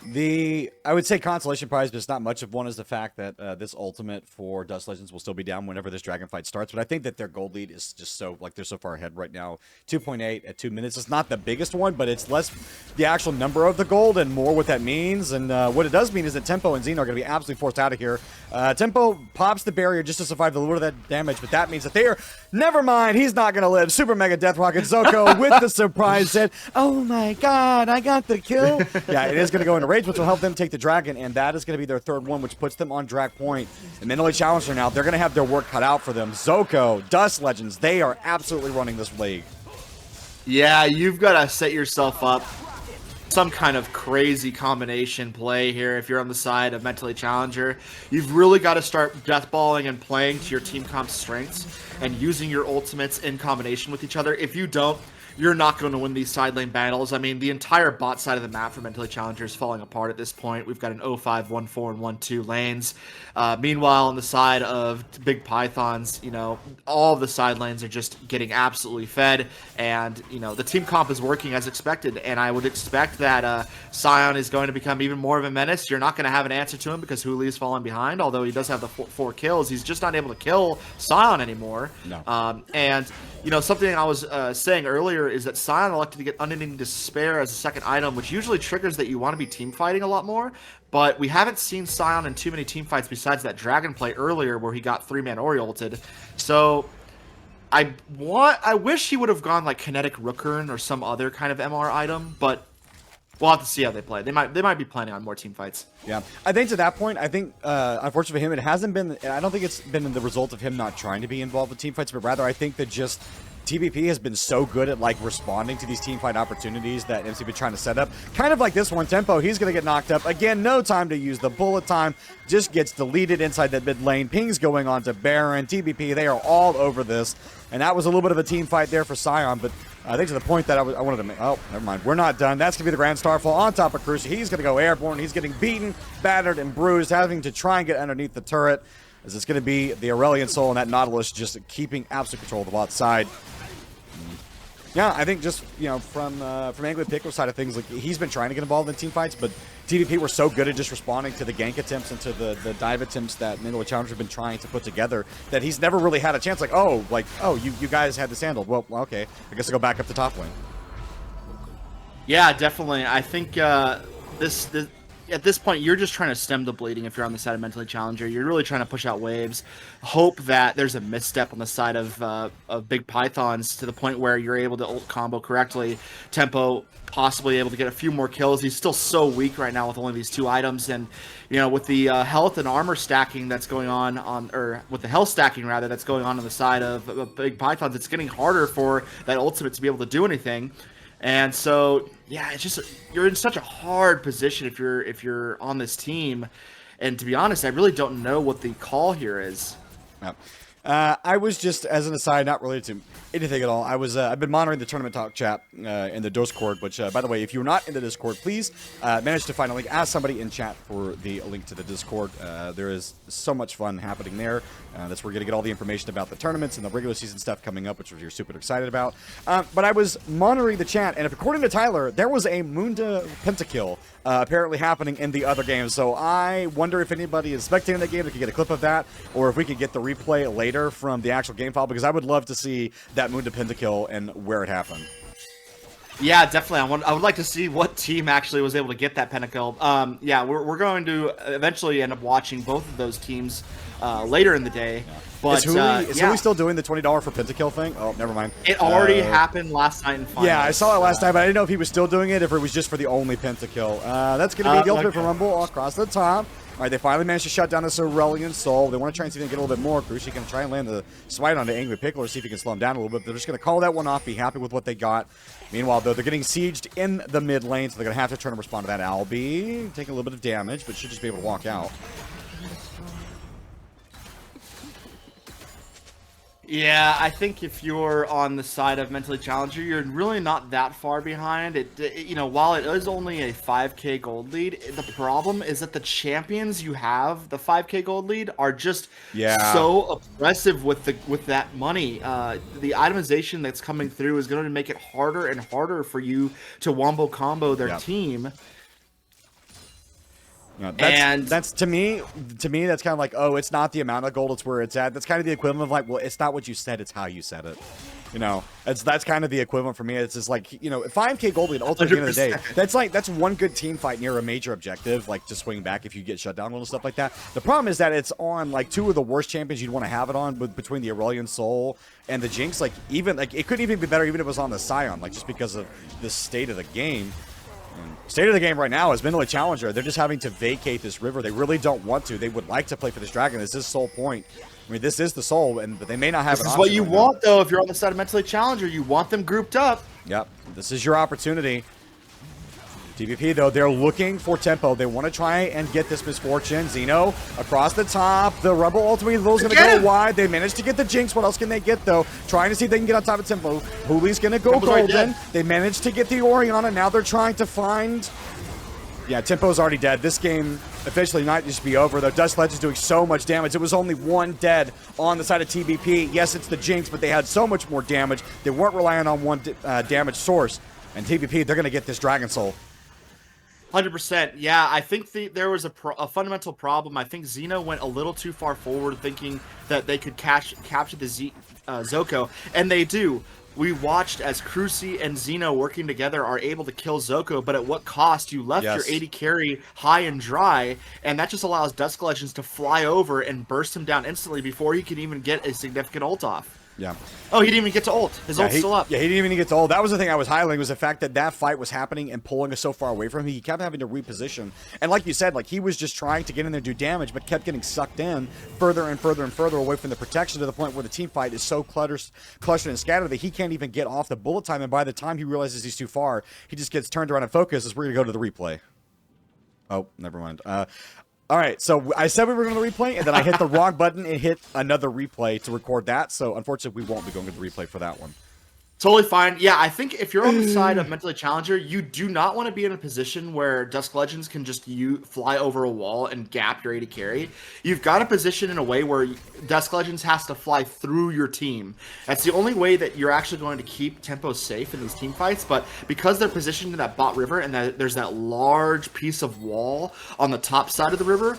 I would say consolation prize, but it's not much of one, is the fact that this ultimate for Dust Legends will still be down whenever this dragon fight starts. But I think that their gold lead is just so, like, they're so far ahead right now. 2.8 at 2 minutes. It's not the biggest one, but it's less the actual number of the gold and more what that means. And what it does mean is that Tempo and Xeno are going to be absolutely forced out of here. Tempo pops the barrier just to survive the little bit of that damage, but that means that they are, never mind, he's not going to live. Super Mega Death Rocket Zoko with the surprise hit. Oh my god, I got the kill. Yeah, it is going to go into rage, which will help them take the dragon, and that is going to be their third one, which puts them on drag point. And Mentally Challenger now, they're going to have their work cut out for them. Zoko, Dust Legends, they are absolutely running this league. Yeah, you've got to set yourself up some kind of crazy combination play here. If you're on the side of Mentally Challenger, you've really got to start deathballing and playing to your team comp's strengths and using your ultimates in combination with each other. If you don't, you're not going to win these side lane battles. I mean, the entire bot side of the map for Mentally Challenger is falling apart at this point. We've got an 0-5, 1-4, and 1-2 lanes. Meanwhile, on the side of Big Pythons, you know, all of the side lanes are just getting absolutely fed. And, you know, the team comp is working as expected. And I would expect that Sion is going to become even more of a menace. You're not going to have an answer to him because Huli is falling behind. Although he does have the four kills, he's just not able to kill Sion anymore. No. And, you know, something I was saying earlier is that Sion elected to get Unending Despair as a second item, which usually triggers that you want to be team fighting a lot more, but we haven't seen Sion in too many team fights besides that dragon play earlier where he got 3-man Ori ulted. So I wish he would have gone like Kinetic Rookern or some other kind of MR item, but we'll have to see how they play. They might be planning on more team fights. Yeah, I think to that point, I think, unfortunately for him, it hasn't been, I don't think it's been the result of him not trying to be involved with team fights, but rather I think that just TBP has been so good at, like, responding to these team fight opportunities that MC been trying to set up. Kind of like this one, Tempo, he's going to get knocked up. Again, no time to use the bullet time. Just gets deleted inside that mid lane. Ping's going on to Baron, TBP, they are all over this. And that was a little bit of a team fight there for Sion, but I think to the point that I wanted to make, oh, never mind, we're not done. That's going to be the Grand Starfall on top of Crucia. He's going to go airborne. He's getting beaten, battered, and bruised, having to try and get underneath the turret, as it's going to be the Aurelion Soul and that Nautilus just keeping absolute control of the bot side. Yeah, I think just, you know, from Angry Pickle's side of things, like, he's been trying to get involved in team fights, but TBP were so good at just responding to the gank attempts and to the dive attempts that Mentally Challenger have been trying to put together that he's never really had a chance. Like, oh, you guys had this handled. Well, okay, I guess I'll go back up to top lane. Yeah, definitely. I think this at this point, you're just trying to stem the bleeding if you're on the side of Mentally Challenger. You're really trying to push out waves, hope that there's a misstep on the side of Big Pythons to the point where you're able to ult combo correctly. Tempo possibly able to get a few more kills. He's still so weak right now with only these 2 items, and you know, with the health and armor stacking that's going on, or with the health stacking rather that's going on the side of Big Pythons, it's getting harder for that ultimate to be able to do anything. And so, yeah, it's just, you're in such a hard position if you're on this team. And to be honest, I really don't know what the call here is. Yeah. I was just, as an aside, not related to anything at all. I've been monitoring the tournament talk chat in the Discord, which, by the way, if you're not in the Discord, please manage to find a link. Ask somebody in chat for the link to the Discord. There is so much fun happening there. That's where we're going to get all the information about the tournaments and the regular season stuff coming up, which you're super excited about. But I was monitoring the chat, and if according to Tyler, there was a Munda pentakill apparently happening in the other game. So I wonder if anybody is spectating that game that could get a clip of that, or if we could get the replay later from the actual game file, because I would love to see that Munda pentakill and where it happened. Yeah, definitely. I would like to see what team actually was able to get that pentakill. Yeah, we're going to eventually end up watching both of those teams later in the day. Yeah. But is Huli still doing the $20 for pentakill thing? Oh, never mind. It already happened last night in finals. Yeah, I saw it last night, but I didn't know if he was still doing it, if it was just for the only pentakill. That's going to be the ultimate for Rumble across the top. All right, they finally managed to shut down this Aurelion Soul. They want to try and see if they can get a little bit more. Crucia can try and land the smite onto Angry Pickle or see if he can slow him down a little bit. They're just going to call that one off, be happy with what they got. Meanwhile, though, they're getting sieged in the mid lane, so they're going to have to try and respond to that. Albie taking a little bit of damage, but should just be able to walk out. Yeah, I think if you're on the side of Mentally Challenger, you're really not that far behind. You know, while it is only a 5k gold lead, the problem is that the champions you have, the 5k gold lead, are just so oppressive with that money. The itemization that's coming through is going to make it harder and harder for you to wombo combo their team. Yeah, that's to me that's kind of like, oh, it's not the amount of gold, it's where it's at. That's kind of the equivalent of like, well, it's not what you said, it's how you said it. That's kind of the equivalent for me. It's just like, 5k gold at ultimate at the end of the day. That's one good team fight near a major objective, like to swing back if you get shut down and stuff like that. The problem is that it's on like two of the worst champions you'd want to have it on, between the Aurelion Soul and the Jinx. Like it couldn't even be better even if it was on the Scion, like just because of the state of the game. State of the game right now is Mentally Challenger. They're just having to vacate this river. They really don't want to. They would like to play for this dragon. This is Soul Point. I mean, this is the Soul, but they may not have an option. This is what you want, though, if you're on the side of Mentally Challenger. You want them grouped up. Yep. This is your opportunity. TBP, though, they're looking for tempo. They want to try and get this Misfortune. Xeno across the top. The Rebel ultimately is going to go wide. They managed to get the Jinx. What else can they get, though? Trying to see if they can get on top of tempo. Hooli's going to go golden. They managed to get the Orianna. Now they're trying to find... Yeah, Tempo's already dead. This game officially might just be over, though. Dust Ledge is doing so much damage. It was only one dead on the side of TBP. Yes, it's the Jinx, but they had so much more damage. They weren't relying on one damage source. And TBP, they're going to get this Dragon Soul. 100%. Yeah, I think there was a fundamental problem. I think Xeno went a little too far forward, thinking that they could capture the Zoko, and they do. We watched as Cruci and Xeno working together are able to kill Zoko, but at what cost? You left your AD carry high and dry, and that just allows Dusk Legends to fly over and burst him down instantly before he can even get a significant ult off. Yeah. Oh, he didn't even get to ult. His ult's still up. Yeah, he didn't even get to ult. That was the thing I was highlighting, was the fact that that fight was happening and pulling us so far away from him. He kept having to reposition. And like you said, like he was just trying to get in there and do damage, but kept getting sucked in further and further and further away from the protection, to the point where the team fight is so clustered and scattered that he can't even get off the bullet time. And by the time he realizes he's too far, he just gets turned around and focused as we're going to go to the replay. Oh, never mind. All right, so I said we were going to replay, and then I hit the wrong button and hit another replay to record that. So unfortunately, we won't be going to the replay for that one. Totally fine. Yeah, I think if you're on the side of Mentally Challenger, you do not want to be in a position where Dusk Legends can just fly over a wall and gap your AD carry. You've got to position in a way where Dusk Legends has to fly through your team. That's the only way that you're actually going to keep tempo safe in these team fights. But because they're positioned in that bot river and there's that large piece of wall on the top side of the river,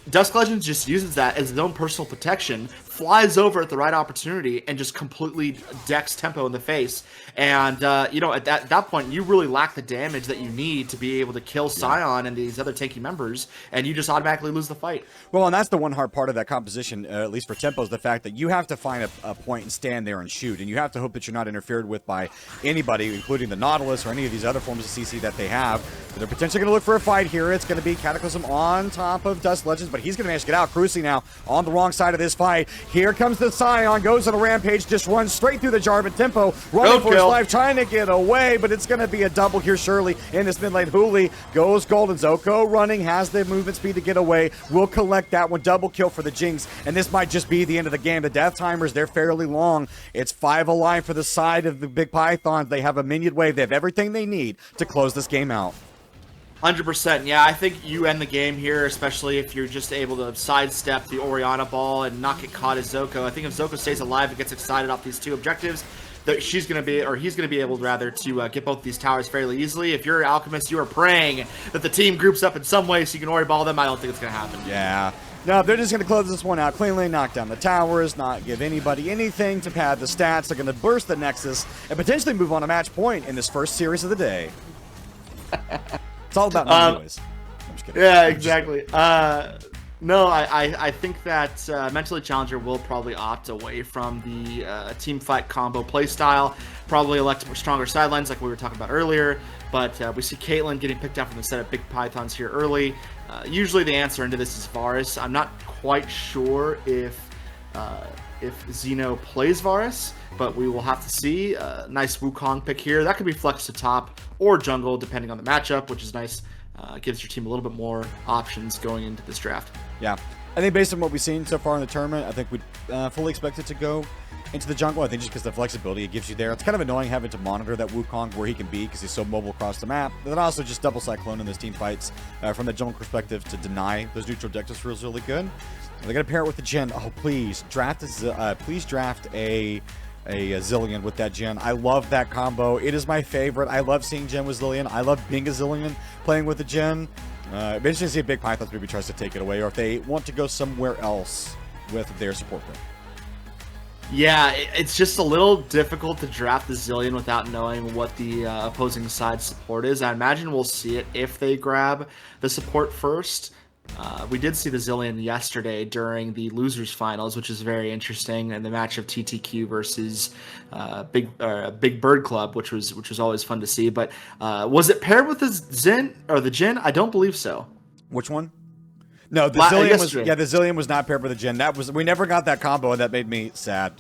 Dusk Legends just uses that as his own personal protection, flies over at the right opportunity, and just completely decks tempo in the face. And, at that point, you really lack the damage that you need to be able to kill Scion and these other tanky members, and you just automatically lose the fight. Well, and that's the one hard part of that composition, at least for tempo, is the fact that you have to find a point and stand there and shoot, and you have to hope that you're not interfered with by anybody, including the Nautilus or any of these other forms of CC that they have. But they're potentially going to look for a fight here. It's going to be Cataclysm on top of Dust Legends, but he's going to manage to get out. Cruci now on the wrong side of this fight. Here comes the Scion, goes on a rampage, just runs straight through the Jarvan. Tempo running for his life, trying to get away, but it's going to be a double here surely in this mid lane. Hooli goes golden. Zoko running, has the movement speed to get away, will collect that one. Double kill for the Jinx, and this might just be the end of the game. The death timers, they're fairly long. It's 5 alive for the side of the Big Pythons. They have a minion wave. They have everything they need to close this game out. 100%. Yeah, I think you end the game here, especially if you're just able to sidestep the Orianna ball and not get caught as Zoko. I think if Zoko stays alive and gets excited off these two objectives, that he's going to be able rather to get both these towers fairly easily. If you're Alchemist, you are praying that the team groups up in some way so you can Ori ball them. I don't think it's going to happen. Yeah. No, they're just going to close this one out cleanly, knock down the towers, not give anybody anything to pad the stats. They're going to burst the Nexus and potentially move on to match point in this first series of the day. It's all about me anyways. I'm just kidding. Yeah, exactly. No, I think that Mentally Challenger will probably opt away from the team fight combo playstyle. Probably elect stronger sidelines like we were talking about earlier. But we see Caitlyn getting picked up from the set of Big Pythons here early. Usually the answer into this is Varus. I'm not quite sure if Xeno plays Varus, but we will have to see. Nice Wukong pick here. That could be flex to top or jungle, depending on the matchup, which is nice. Gives your team a little bit more options going into this draft. Yeah. I think based on what we've seen so far in the tournament, I think we'd fully expect it to go into the jungle. I think just because the flexibility it gives you there. It's kind of annoying having to monitor that Wukong where he can be because he's so mobile across the map. But then also just double Cyclone in those team fights from the jungle perspective to deny those neutral objectives feels really good. They're going to pair it with the Jhin. Oh, please draft a Zillion with that Jhin. I love that combo. It is my favorite. I love seeing Jhin with Zillion. I love being a Zillion playing with the Jhin. It'd be interesting to see if Big Pythons maybe tries to take it away, or if they want to go somewhere else with their support pick. Yeah, it's just a little difficult to draft the Zillion without knowing what the opposing side's support is. I imagine we'll see it if they grab the support first. We did see the Zillion yesterday during the losers finals, which is very interesting, and the match of TTQ versus Big Bird Club, which was always fun to see. But was it paired with the Zin or the Jin? I don't believe so. Which one? No, the Zillion was, yeah, the Zillion was not paired with the Jin. We never got that combo, and that made me sad.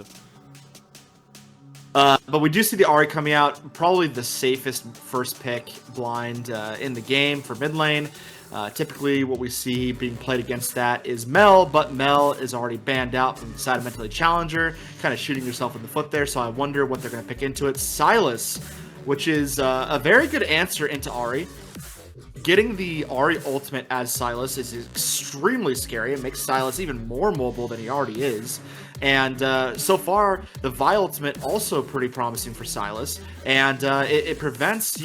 But we do see the Ahri coming out, probably the safest first pick blind in the game for mid lane. Typically, what we see being played against that is Mel, but Mel is already banned out from the side of Mentally Challenger, kind of shooting yourself in the foot there, so I wonder what they're going to pick into it. Sylas, which is a very good answer into Ahri. Getting the Ahri ultimate as Sylas is extremely scary. It makes Sylas even more mobile than he already is. And so far, the Vi ultimate also pretty promising for Sylas. And it prevents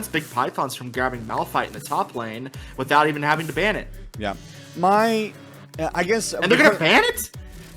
Big Pythons from grabbing Malphite in the top lane without even having to ban it. Yeah. I guess... And they're going to ban it?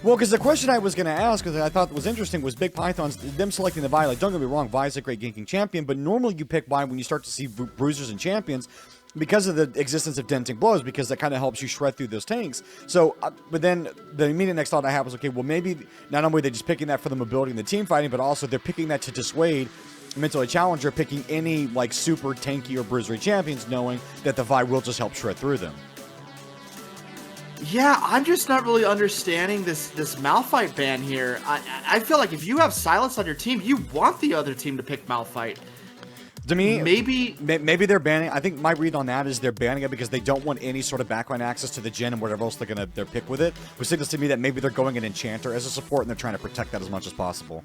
Well, because the question I was going to ask, because I thought was interesting, was Big Pythons, them selecting the Vi. Like, don't get me wrong, Vi is a great ganking champion, but normally you pick Vi when you start to see bruisers and champions because of the existence of denting blows, because that kind of helps you shred through those tanks. So, but then the immediate next thought I had was, okay, well, maybe not only are they just picking that for the mobility and the team fighting, but also they're picking that to dissuade Mentally Challenger picking any, like, super tanky or bruisery champions, knowing that the Vi will just help shred through them. Yeah, I'm just not really understanding this Malphite ban here. I feel like if you have Sylas on your team, you want the other team to pick Malphite. To me, maybe they're banning. I think my read on that is they're banning it because they don't want any sort of backline access to the Jin and whatever else they're pick with it. Which signals to me that maybe they're going an Enchanter as a support and they're trying to protect that as much as possible.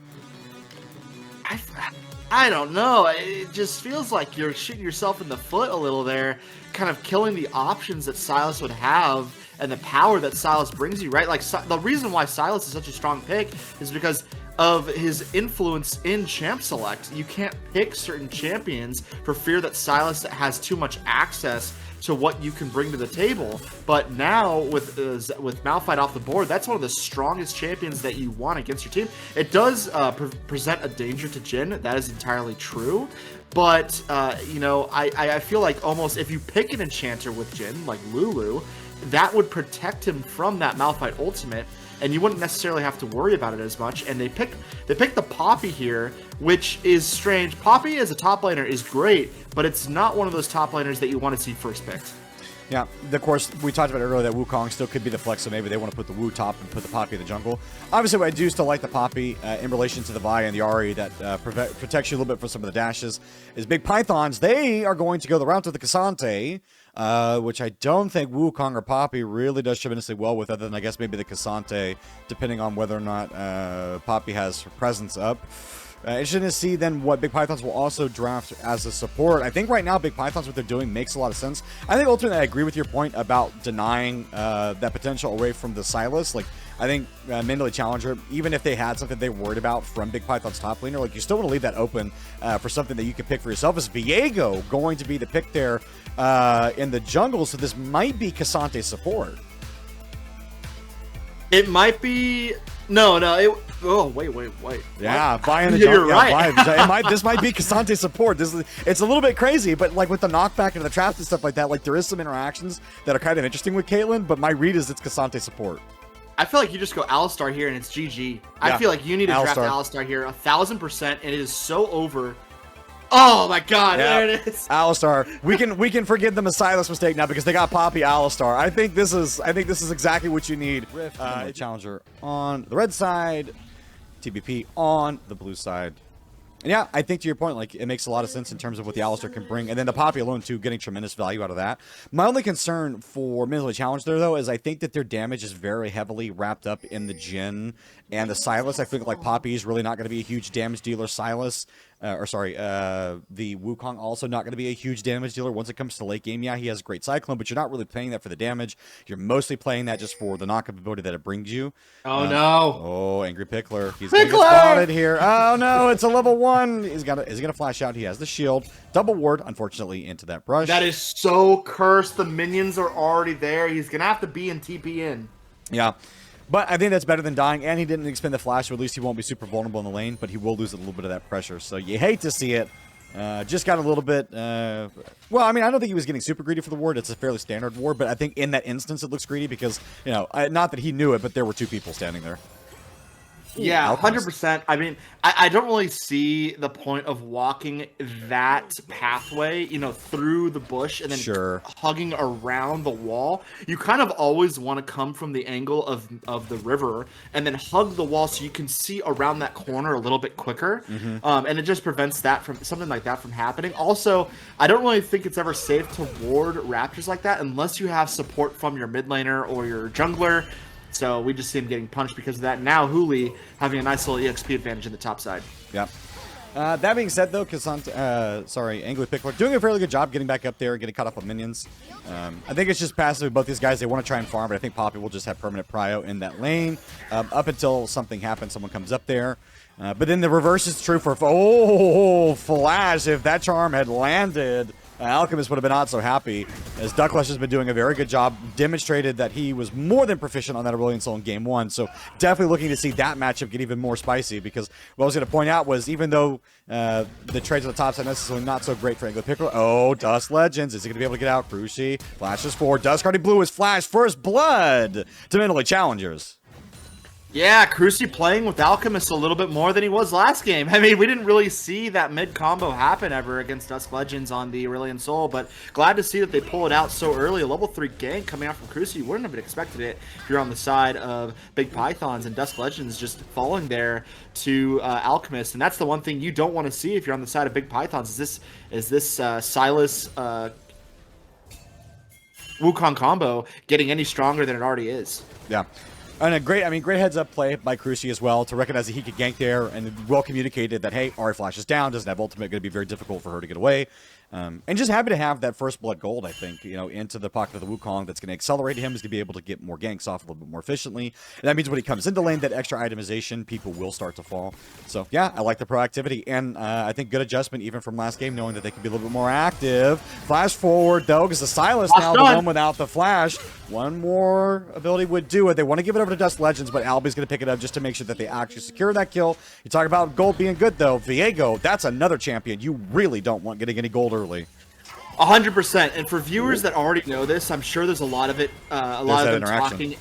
I don't know. It just feels like you're shooting yourself in the foot a little there, kind of killing the options that Sylas would have and the power that Sylas brings you, right? Like, the reason why Sylas is such a strong pick is because of his influence in champ select. You can't pick certain champions for fear that Sylas has too much access to what you can bring to the table. But now with Malphite off the board, that's one of the strongest champions that you want against your team. It does present a danger to Jin. That is entirely true. But, you know, I feel like almost if you pick an Enchanter with Jin, like Lulu, that would protect him from that Malphite ultimate, and you wouldn't necessarily have to worry about it as much. And they pick the Poppy here, which is strange. Poppy as a top laner is great, but it's not one of those top laners that you want to see first picked. Yeah, of course, we talked about earlier that Wukong still could be the flex, so maybe they want to put the Wu top and put the Poppy in the jungle. Obviously, I do still like the Poppy in relation to the Vi and the Ahri that protects you a little bit from some of the dashes. Is Big Pythons, they are going to go the route of the Cassante, which I don't think Wukong or Poppy really does tremendously well with, other than I guess maybe the Cassante, depending on whether or not Poppy has her presence up. Interesting to see then what Big Pythons will also draft as a support. I think right now Big Pythons, what they're doing makes a lot of sense. I think ultimately I agree with your point about denying that potential away from the Sylas. Like, I think Mentally Challenger, even if they had something they were worried about from Big Python's top laner, like, you still want to leave that open for something that you can pick for yourself. Is Viego going to be the pick there in the jungle? So this might be Cassante support. It might be... No. Oh, wait. Yeah, Vi in the jungle. You're right. This might be Cassante support. It's a little bit crazy, but like with the knockback and the traps and stuff like that, like there is some interactions that are kind of interesting with Caitlyn, but my read is it's Cassante support. I feel like you just go Alistar here and it's GG. I feel like you need to draft Alistar here 1,000%, and it is so over. Oh my god, there it is. Alistar. We can forgive them a Sylas mistake now because they got Poppy Alistar. I think this is exactly what you need. Challenger on the red side, TBP on the blue side. And yeah, I think to your point, like, it makes a lot of sense in terms of what the Alistar can bring. And then the Poppy alone, too, getting tremendous value out of that. My only concern for Mentally Challenged there, though, is I think that their damage is very heavily wrapped up in the Jin and the Sylas. I think, like, Poppy is really not going to be a huge damage dealer. Sylas the Wukong also not going to be a huge damage dealer once it comes to late game. Yeah, he has a great Cyclone, but you're not really playing that for the damage. You're mostly playing that just for the knockup ability that it brings you. Oh, no. Oh, Angry Pickler. He's going to get spotted here. Oh, no, it's a level 1. Is he going to flash out? He has the shield. Double ward, unfortunately, into that brush. That is so cursed. The minions are already there. He's going to have to be in TP in. Yeah. But I think that's better than dying, and he didn't expend the flash, so at least he won't be super vulnerable in the lane, but he will lose a little bit of that pressure. So you hate to see it. Just got a little bit... well, I mean, I don't think he was getting super greedy for the ward. It's a fairly standard ward, but I think in that instance it looks greedy because, you know, not that he knew it, but there were 2 people standing there. Yeah, 100%. I mean, I don't really see the point of walking that pathway, you know, through the bush and then hugging around the wall. You kind of always want to come from the angle of the river and then hug the wall so you can see around that corner a little bit quicker. And it just prevents that from something like that from happening. Also, I don't really think it's ever safe to ward raptors like that unless you have support from your mid laner or your jungler. So we just see him getting punched because of that. Now Hooli having a nice little EXP advantage in the top side. Yep. That being said, though, Angry Pickler doing a fairly good job getting back up there and getting caught up on minions. I think it's just passive with both these guys. They want to try and farm, but I think Poppy will just have permanent prio in that lane up until something happens. Someone comes up there. But then the reverse is true for... Oh, Flash. If that charm had landed... Alchemist would have been not so happy, as Ducklash has been doing a very good job, demonstrated that he was more than proficient on that Aurelion Soul in Game 1, so definitely looking to see that matchup get even more spicy, because what I was going to point out was, even though the trades on the top side necessarily not so great for Anglo Pickle, Dust Legends, is he going to be able to get out? Cruci, flashes forward, Dusk already blew his flash, first blood to Mentally Challengers. Yeah, Cruci playing with Alchemist a little bit more than he was last game. I mean, we didn't really see that mid combo happen ever against Dusk Legends on the Aurelion Soul, but glad to see that they pull it out so early. A level 3 gank coming out from Cruci. You wouldn't have expected it if you're on the side of Big Pythons, and Dusk Legends just falling there to Alchemist. And that's the one thing you don't want to see if you're on the side of Big Pythons, is this Silas Wukong combo getting any stronger than it already is. Yeah. And a great heads up play by Cruci as well to recognize that he could gank there, and well communicated that, hey, Ahri Flash is down, doesn't have ultimate, going to be very difficult for her to get away. And just happy to have that first blood gold, I think, you know, into the pocket of the Wukong. That's going to accelerate him. He's going to be able to get more ganks off a little bit more efficiently. And that means when he comes into lane, that extra itemization, people will start to fall. So, yeah, I like the proactivity. And I think good adjustment even from last game, knowing that they can be a little bit more active. Flash forward, though, because the Silas now, the one without the flash. One more ability would do it. They want to give it over to Dust Legends, but Albi's going to pick it up just to make sure that they actually secure that kill. You talk about gold being good, though. Viego, that's another champion you really don't want getting any gold early. 100%. And for viewers that already know this, I'm sure there's a lot of it, a lot of them talking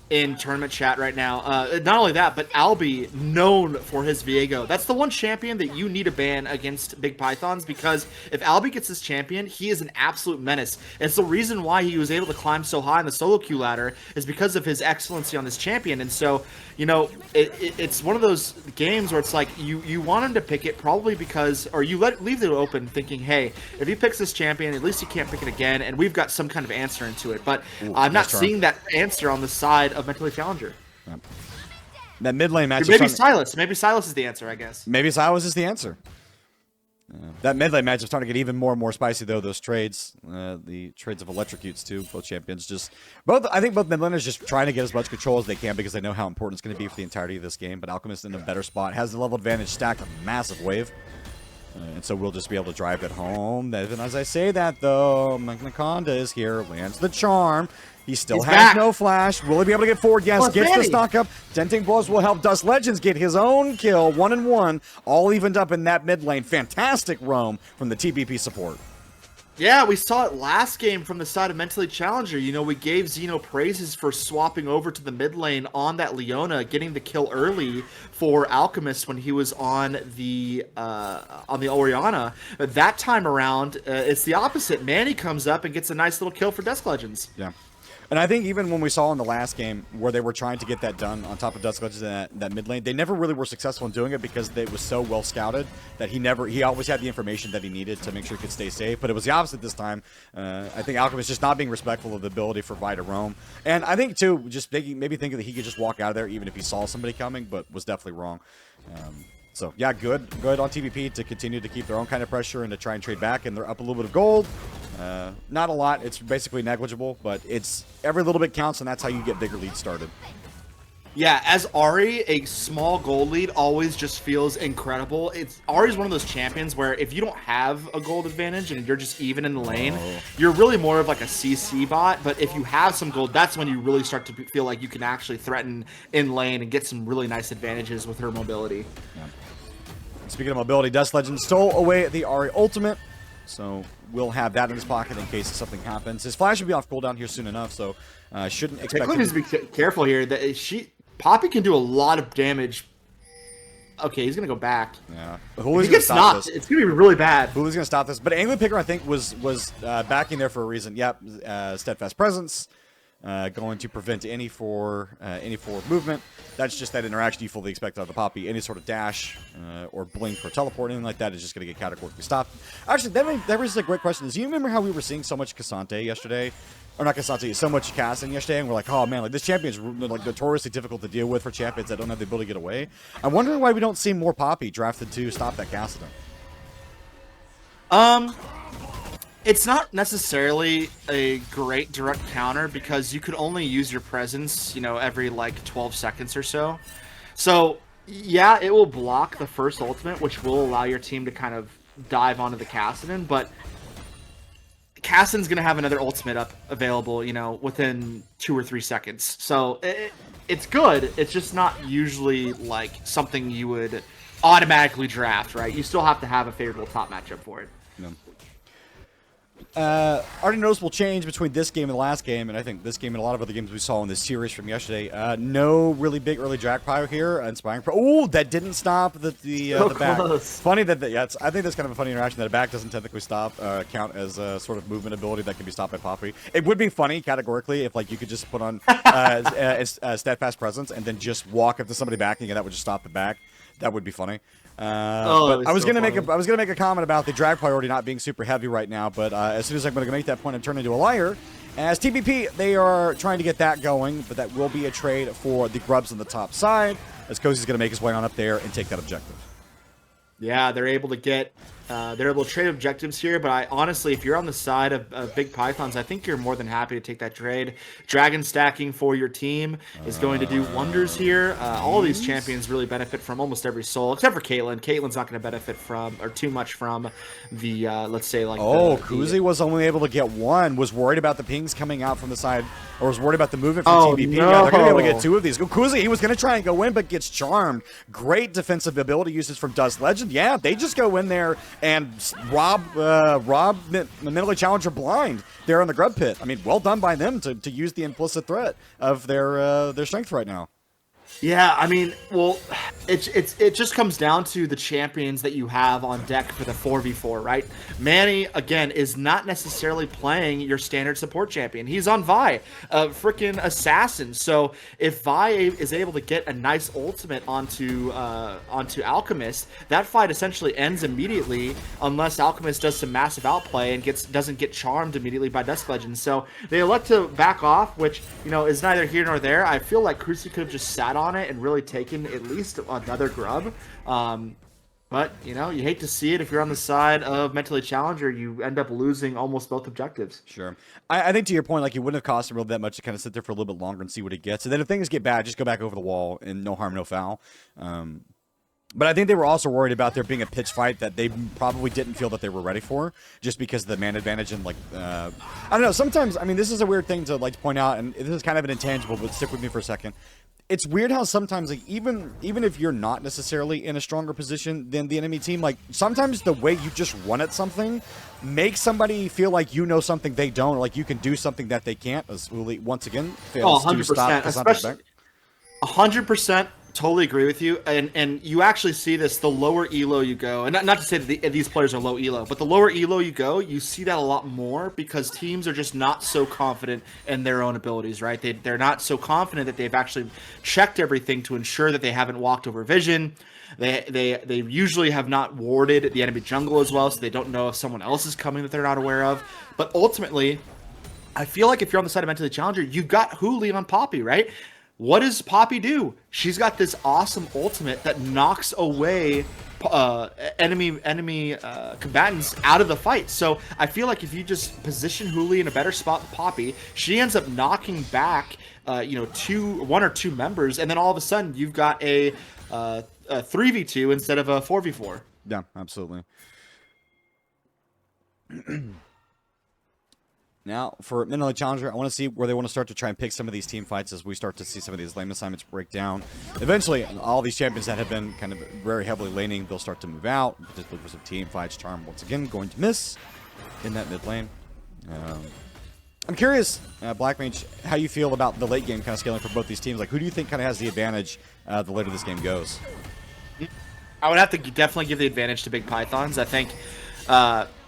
in tournament chat right now. Not only that, but Albi, known for his Viego. That's the one champion that you need to ban against Big Pythons, because if Albi gets this champion, he is an absolute menace. It's the reason why he was able to climb so high in the solo queue ladder, is because of his excellency on this champion. And so, you know, it's one of those games where it's like you want him to pick it probably because, or you leave it open thinking, hey, if he picks this champion, at least he can't pick it again, and we've got some kind of answer into it. But I'm not seeing that answer on the side of Mentally Challenger. Yep. That mid lane match. Maybe Silas. Maybe Silas is the answer, I guess. Maybe Silas is the answer. That mid lane match is starting to get even more and more spicy, though. Those trades, the trades of electrocutes too. Both champions I think both mid laners just trying to get as much control as they can because they know how important it's going to be for the entirety of this game. But Alchemist in a better spot, has the level advantage, stacked a massive wave. And so we'll just be able to drive it home. Even as I say that, though, Magnaconda is here, lands the charm. He still has no flash. Will he be able to get forward? Yes, gets the stock up. Denting blows will help Dust Legends get his own kill, 1-1, all evened up in that mid lane. Fantastic roam from the TBP support. Yeah, we saw it last game from the side of Mentally Challenger. You know, we gave Xeno praises for swapping over to the mid lane on that Leona, getting the kill early for Alchemist when he was on the Orianna. But that time around, it's the opposite. Manny comes up and gets a nice little kill for Dusk Legends. Yeah. And I think even when we saw in the last game where they were trying to get that done on top of Dusk Legends in that mid lane, they never really were successful in doing it because it was so well scouted that he always had the information that he needed to make sure he could stay safe. But it was the opposite this time. I think Alchemist just not being respectful of the ability for Vi to roam. And I think, too, just maybe thinking that he could just walk out of there even if he saw somebody coming, but was definitely wrong. So yeah, good on TBP to continue to keep their own kind of pressure and to try and trade back, and they're up a little bit of gold. Not a lot, it's basically negligible, but it's every little bit counts, and that's how you get bigger leads started. Yeah, as Ari, a small gold lead always just feels incredible. Ari's one of those champions where if you don't have a gold advantage and you're just even in the lane, you're really more of like a CC bot. But if you have some gold, that's when you really start to feel like you can actually threaten in lane and get some really nice advantages with her mobility. Yeah. Speaking of mobility, Dust Legend stole away the Ari ultimate, so we'll have that in his pocket in case something happens. His flash will be off cooldown here soon enough, so shouldn't expect him to be careful here. That Poppy can do a lot of damage. Okay, he's gonna go back. Yeah, if he gets knocked, it's gonna be really bad. Who's gonna stop this? But Angler Picker, I think, was backing there for a reason. Yep, steadfast presence, going to prevent any forward movement. That's just that interaction you fully expect out of the Poppy. Any sort of dash or blink or teleport, anything like that is just gonna get categorically stopped. Actually, that raises a great question. Do you remember how we were seeing so much Cassante yesterday? Or not Cassante, so much Cassin yesterday, and we're like, oh man, like this champion's like notoriously difficult to deal with for champions that don't have the ability to get away. I'm wondering why we don't see more Poppy drafted to stop that Cassin. It's not necessarily a great direct counter because you could only use your presence, every like 12 seconds or so. So yeah, it will block the first ultimate, which will allow your team to kind of dive onto the Cassidon, but Cassidon's going to have another ultimate available, within 2 or 3 seconds. So it's good. It's just not usually like something you would automatically draft, right? You still have to have a favorable top matchup for it. No. Already noticeable change between this game and the last game, and I think this game and a lot of other games we saw in this series from yesterday. No really big early drag pile here. Inspiring. Oh, that didn't stop the back. Close. Funny that I think that's kind of a funny interaction that a back doesn't technically count as a sort of movement ability that can be stopped by Poppy. It would be funny categorically if like you could just put on steadfast presence and then just walk up to somebody backing and that would just stop the back. That would be funny. But I was gonna make a comment about the drag priority not being super heavy right now, but as soon as I'm gonna make that point and turn into a liar, as TBP they are trying to get that going, but that will be a trade for the grubs on the top side, as Cozy's gonna make his way on up there and take that objective. Yeah, they're able to trade objectives here, but I honestly, if you're on the side of Big Pythons, I think you're more than happy to take that trade. Dragon stacking for your team is going to do wonders here. All of these champions really benefit from almost every soul, except for Caitlyn. Caitlyn's not going to benefit from, or too much from, the, let's say, like... Oh, Kuzi was only able to get one, was worried about the pings coming out from the side, or was worried about the movement from TBP. No. Yeah, they're going to be able to get 2 of these. Kuzi, he was going to try and go in, but gets charmed. Great defensive ability uses from Dust Legend. Yeah, they just go in there and rob the mentally challenger blind there in the grub pit. I mean, well done by them to use the implicit threat of their strength right now. Yeah, I mean, well, it just comes down to the champions that you have on deck for the 4v4, right? Manny, again, is not necessarily playing your standard support champion. He's on Vi, a freaking assassin. So if Vi is able to get a nice ultimate onto Alchemist, that fight essentially ends immediately unless Alchemist does some massive outplay and doesn't get charmed immediately by Dusk Legends. So they elect to back off, which, is neither here nor there. I feel like Cruci could have just sat on it and really taken at least another grub. But, you hate to see it. If you're on the side of Mentally Challenger, you end up losing almost both objectives. Sure. I think to your point, like, it wouldn't have cost him really that much to kind of sit there for a little bit longer and see what he gets. And then if things get bad, just go back over the wall and no harm, no foul. But I think they were also worried about there being a pitch fight that they probably didn't feel that they were ready for, just because of the man advantage and, like, I don't know, sometimes, I mean, this is a weird thing to, like, to point out, and this is kind of an intangible, but stick with me for a second. It's weird how sometimes, like, even if you're not necessarily in a stronger position than the enemy team, like, sometimes the way you just run at something makes somebody feel like you know something they don't, or like you can do something that they can't, as Uli, once again, fails 100%, to stop especially 100%. Totally agree with you, and you actually see this the lower elo you go, and not to say that these players are low elo, but the lower elo you go, you see that a lot more because teams are just not so confident in their own abilities, right? They're not so confident that they've actually checked everything to ensure that they haven't walked over vision. They usually have not warded the enemy jungle as well, so they don't know if someone else is coming that they're not aware of. But ultimately, I feel like if you're on the side of Mentally Challenger, you've got Huli on Poppy, right? what does Poppy do? She's got this awesome ultimate that knocks away enemy combatants out of the fight. So I feel like if you just position Huli in a better spot with Poppy, she ends up knocking back, one or two members, and then all of a sudden you've got a 3v2 instead of a 4v4. Yeah, absolutely. Now, for Midnight Challenger, I want to see where they want to start to try and pick some of these team fights as we start to see some of these lane assignments break down. Eventually, all these champions that have been kind of very heavily laning, they'll start to move out, particularly for some team fights. Charm, once again, going to miss in that mid lane. I'm curious, Black Mage, how you feel about the late game kind of scaling for both these teams. Like, who do you think kind of has the advantage the later this game goes? I would have to definitely give the advantage to Big Pythons. I think,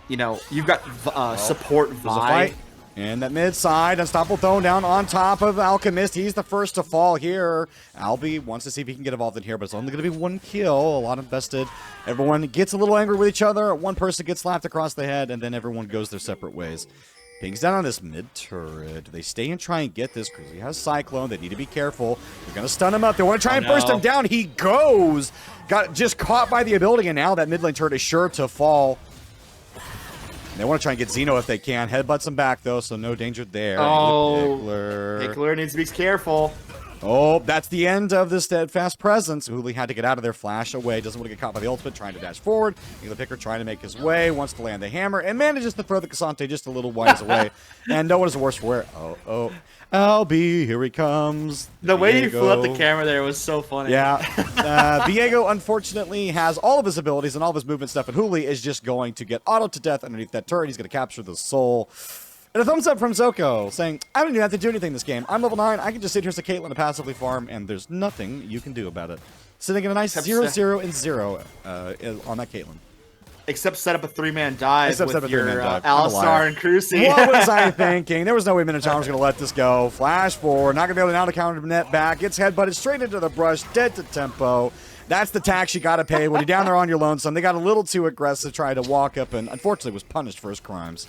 you've got support Vi. And that mid side, Unstoppable thrown down on top of Alchemist. He's the first to fall here. Albi wants to see if he can get involved in here, but it's only going to be one kill. A lot invested. Everyone gets a little angry with each other. One person gets slapped across the head, and then everyone goes their separate ways. Ping's down on this mid turret. Do they stay and try and get this? Because he has Cyclone. They need to be careful. They're going to stun him up. They want to try and burst him down. He goes. Got just caught by the ability, and now that mid lane turret is sure to fall. They want to try and get Xeno if they can. Headbutts him back, though, so no danger there. Oh, Pickler needs to be careful. Oh, that's the end of the steadfast presence. Huli had to get out of there, flash away. Doesn't want to get caught by the ultimate, trying to dash forward. The Picker trying to make his way, wants to land the hammer, and manages to throw the Cassante just a little wise away. And no one is the worse for it. Oh. Albi, here he comes. The way you flew up the camera there was so funny. Yeah. Diego, unfortunately, has all of his abilities and all of his movement stuff, and Huli is just going to get auto to death underneath that turret. He's going to capture the soul. And a thumbs up from Zoko, saying, I don't even have to do anything this game. I'm level 9. I can just sit here as a Caitlyn and passively farm, and there's nothing you can do about it. Sitting in a nice 0-0 and 0 on that Caitlyn. Except set up a 3-man dive with your Alistar and Cruci. What was I thinking? There was no way Minotaur was going to let this go. Flash forward. Not going to be able to now to counter net back. Gets headbutted straight into the brush. Dead to tempo. That's the tax you got to pay when you're down there on your lonesome. They got a little too aggressive, tried to walk up, and unfortunately was punished for his crimes.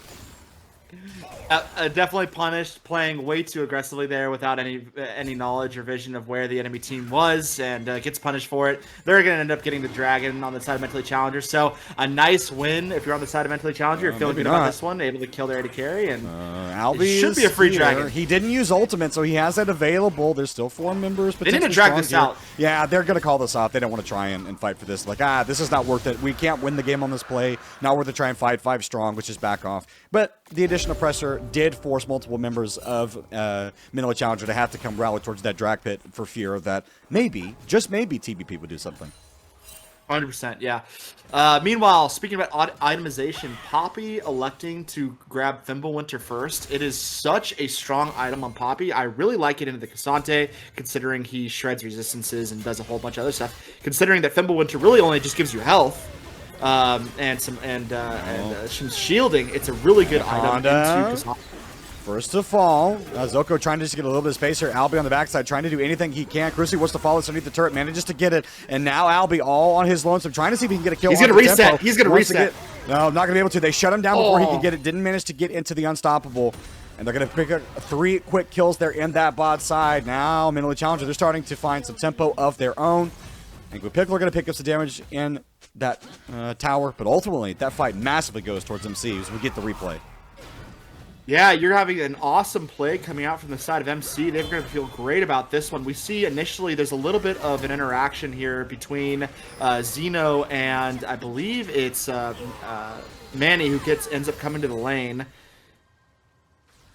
Definitely punished, playing way too aggressively there without any knowledge or vision of where the enemy team was, and gets punished for it. They're going to end up getting the Dragon on the side of Mentally Challenger, so a nice win if you're on the side of Mentally Challenger. You're feeling good about this one, able to kill their AD carry, and Albi should be a free Dragon. He didn't use ultimate, so he has that available. There's still 4 members. They need to drag this out. Yeah, they're going to call this off. They don't want to try and fight for this. Like, this is not worth it. We can't win the game on this play. Not worth it to try and fight 5 strong, which is back off. But the additional pressure did force multiple members of Minnow Challenger to have to come rally towards that drag pit for fear that maybe, just maybe, TBP would do something. 100%, yeah. Meanwhile, speaking about itemization, Poppy electing to grab Fimbulwinter first. It is such a strong item on Poppy. I really like it into the Cassante, considering he shreds resistances and does a whole bunch of other stuff. Considering that Fimbulwinter really only just gives you health. And some shielding. It's a really good item into Cassante. First to fall. Zoko trying to just get a little bit of space here. Albi on the backside trying to do anything he can. Cruci wants to follow underneath the turret, manages to get it. And now Albi all on his lonesome, trying to see if he can get a kill. He's going to reset. He's going to reset. No, not going to be able to. They shut him down before he could get it. Didn't manage to get into the Unstoppable. And they're going to pick up 3 quick kills there in that bot side. Now, Minnow Challenger, they're starting to find some tempo of their own. And Pickle are going to pick up some damage in that tower. But ultimately, that fight massively goes towards MC as we get the replay. Yeah, you're having an awesome play coming out from the side of MC. They're going to feel great about this one. We see initially there's a little bit of an interaction here between Xeno and I believe it's Manny who ends up coming to the lane.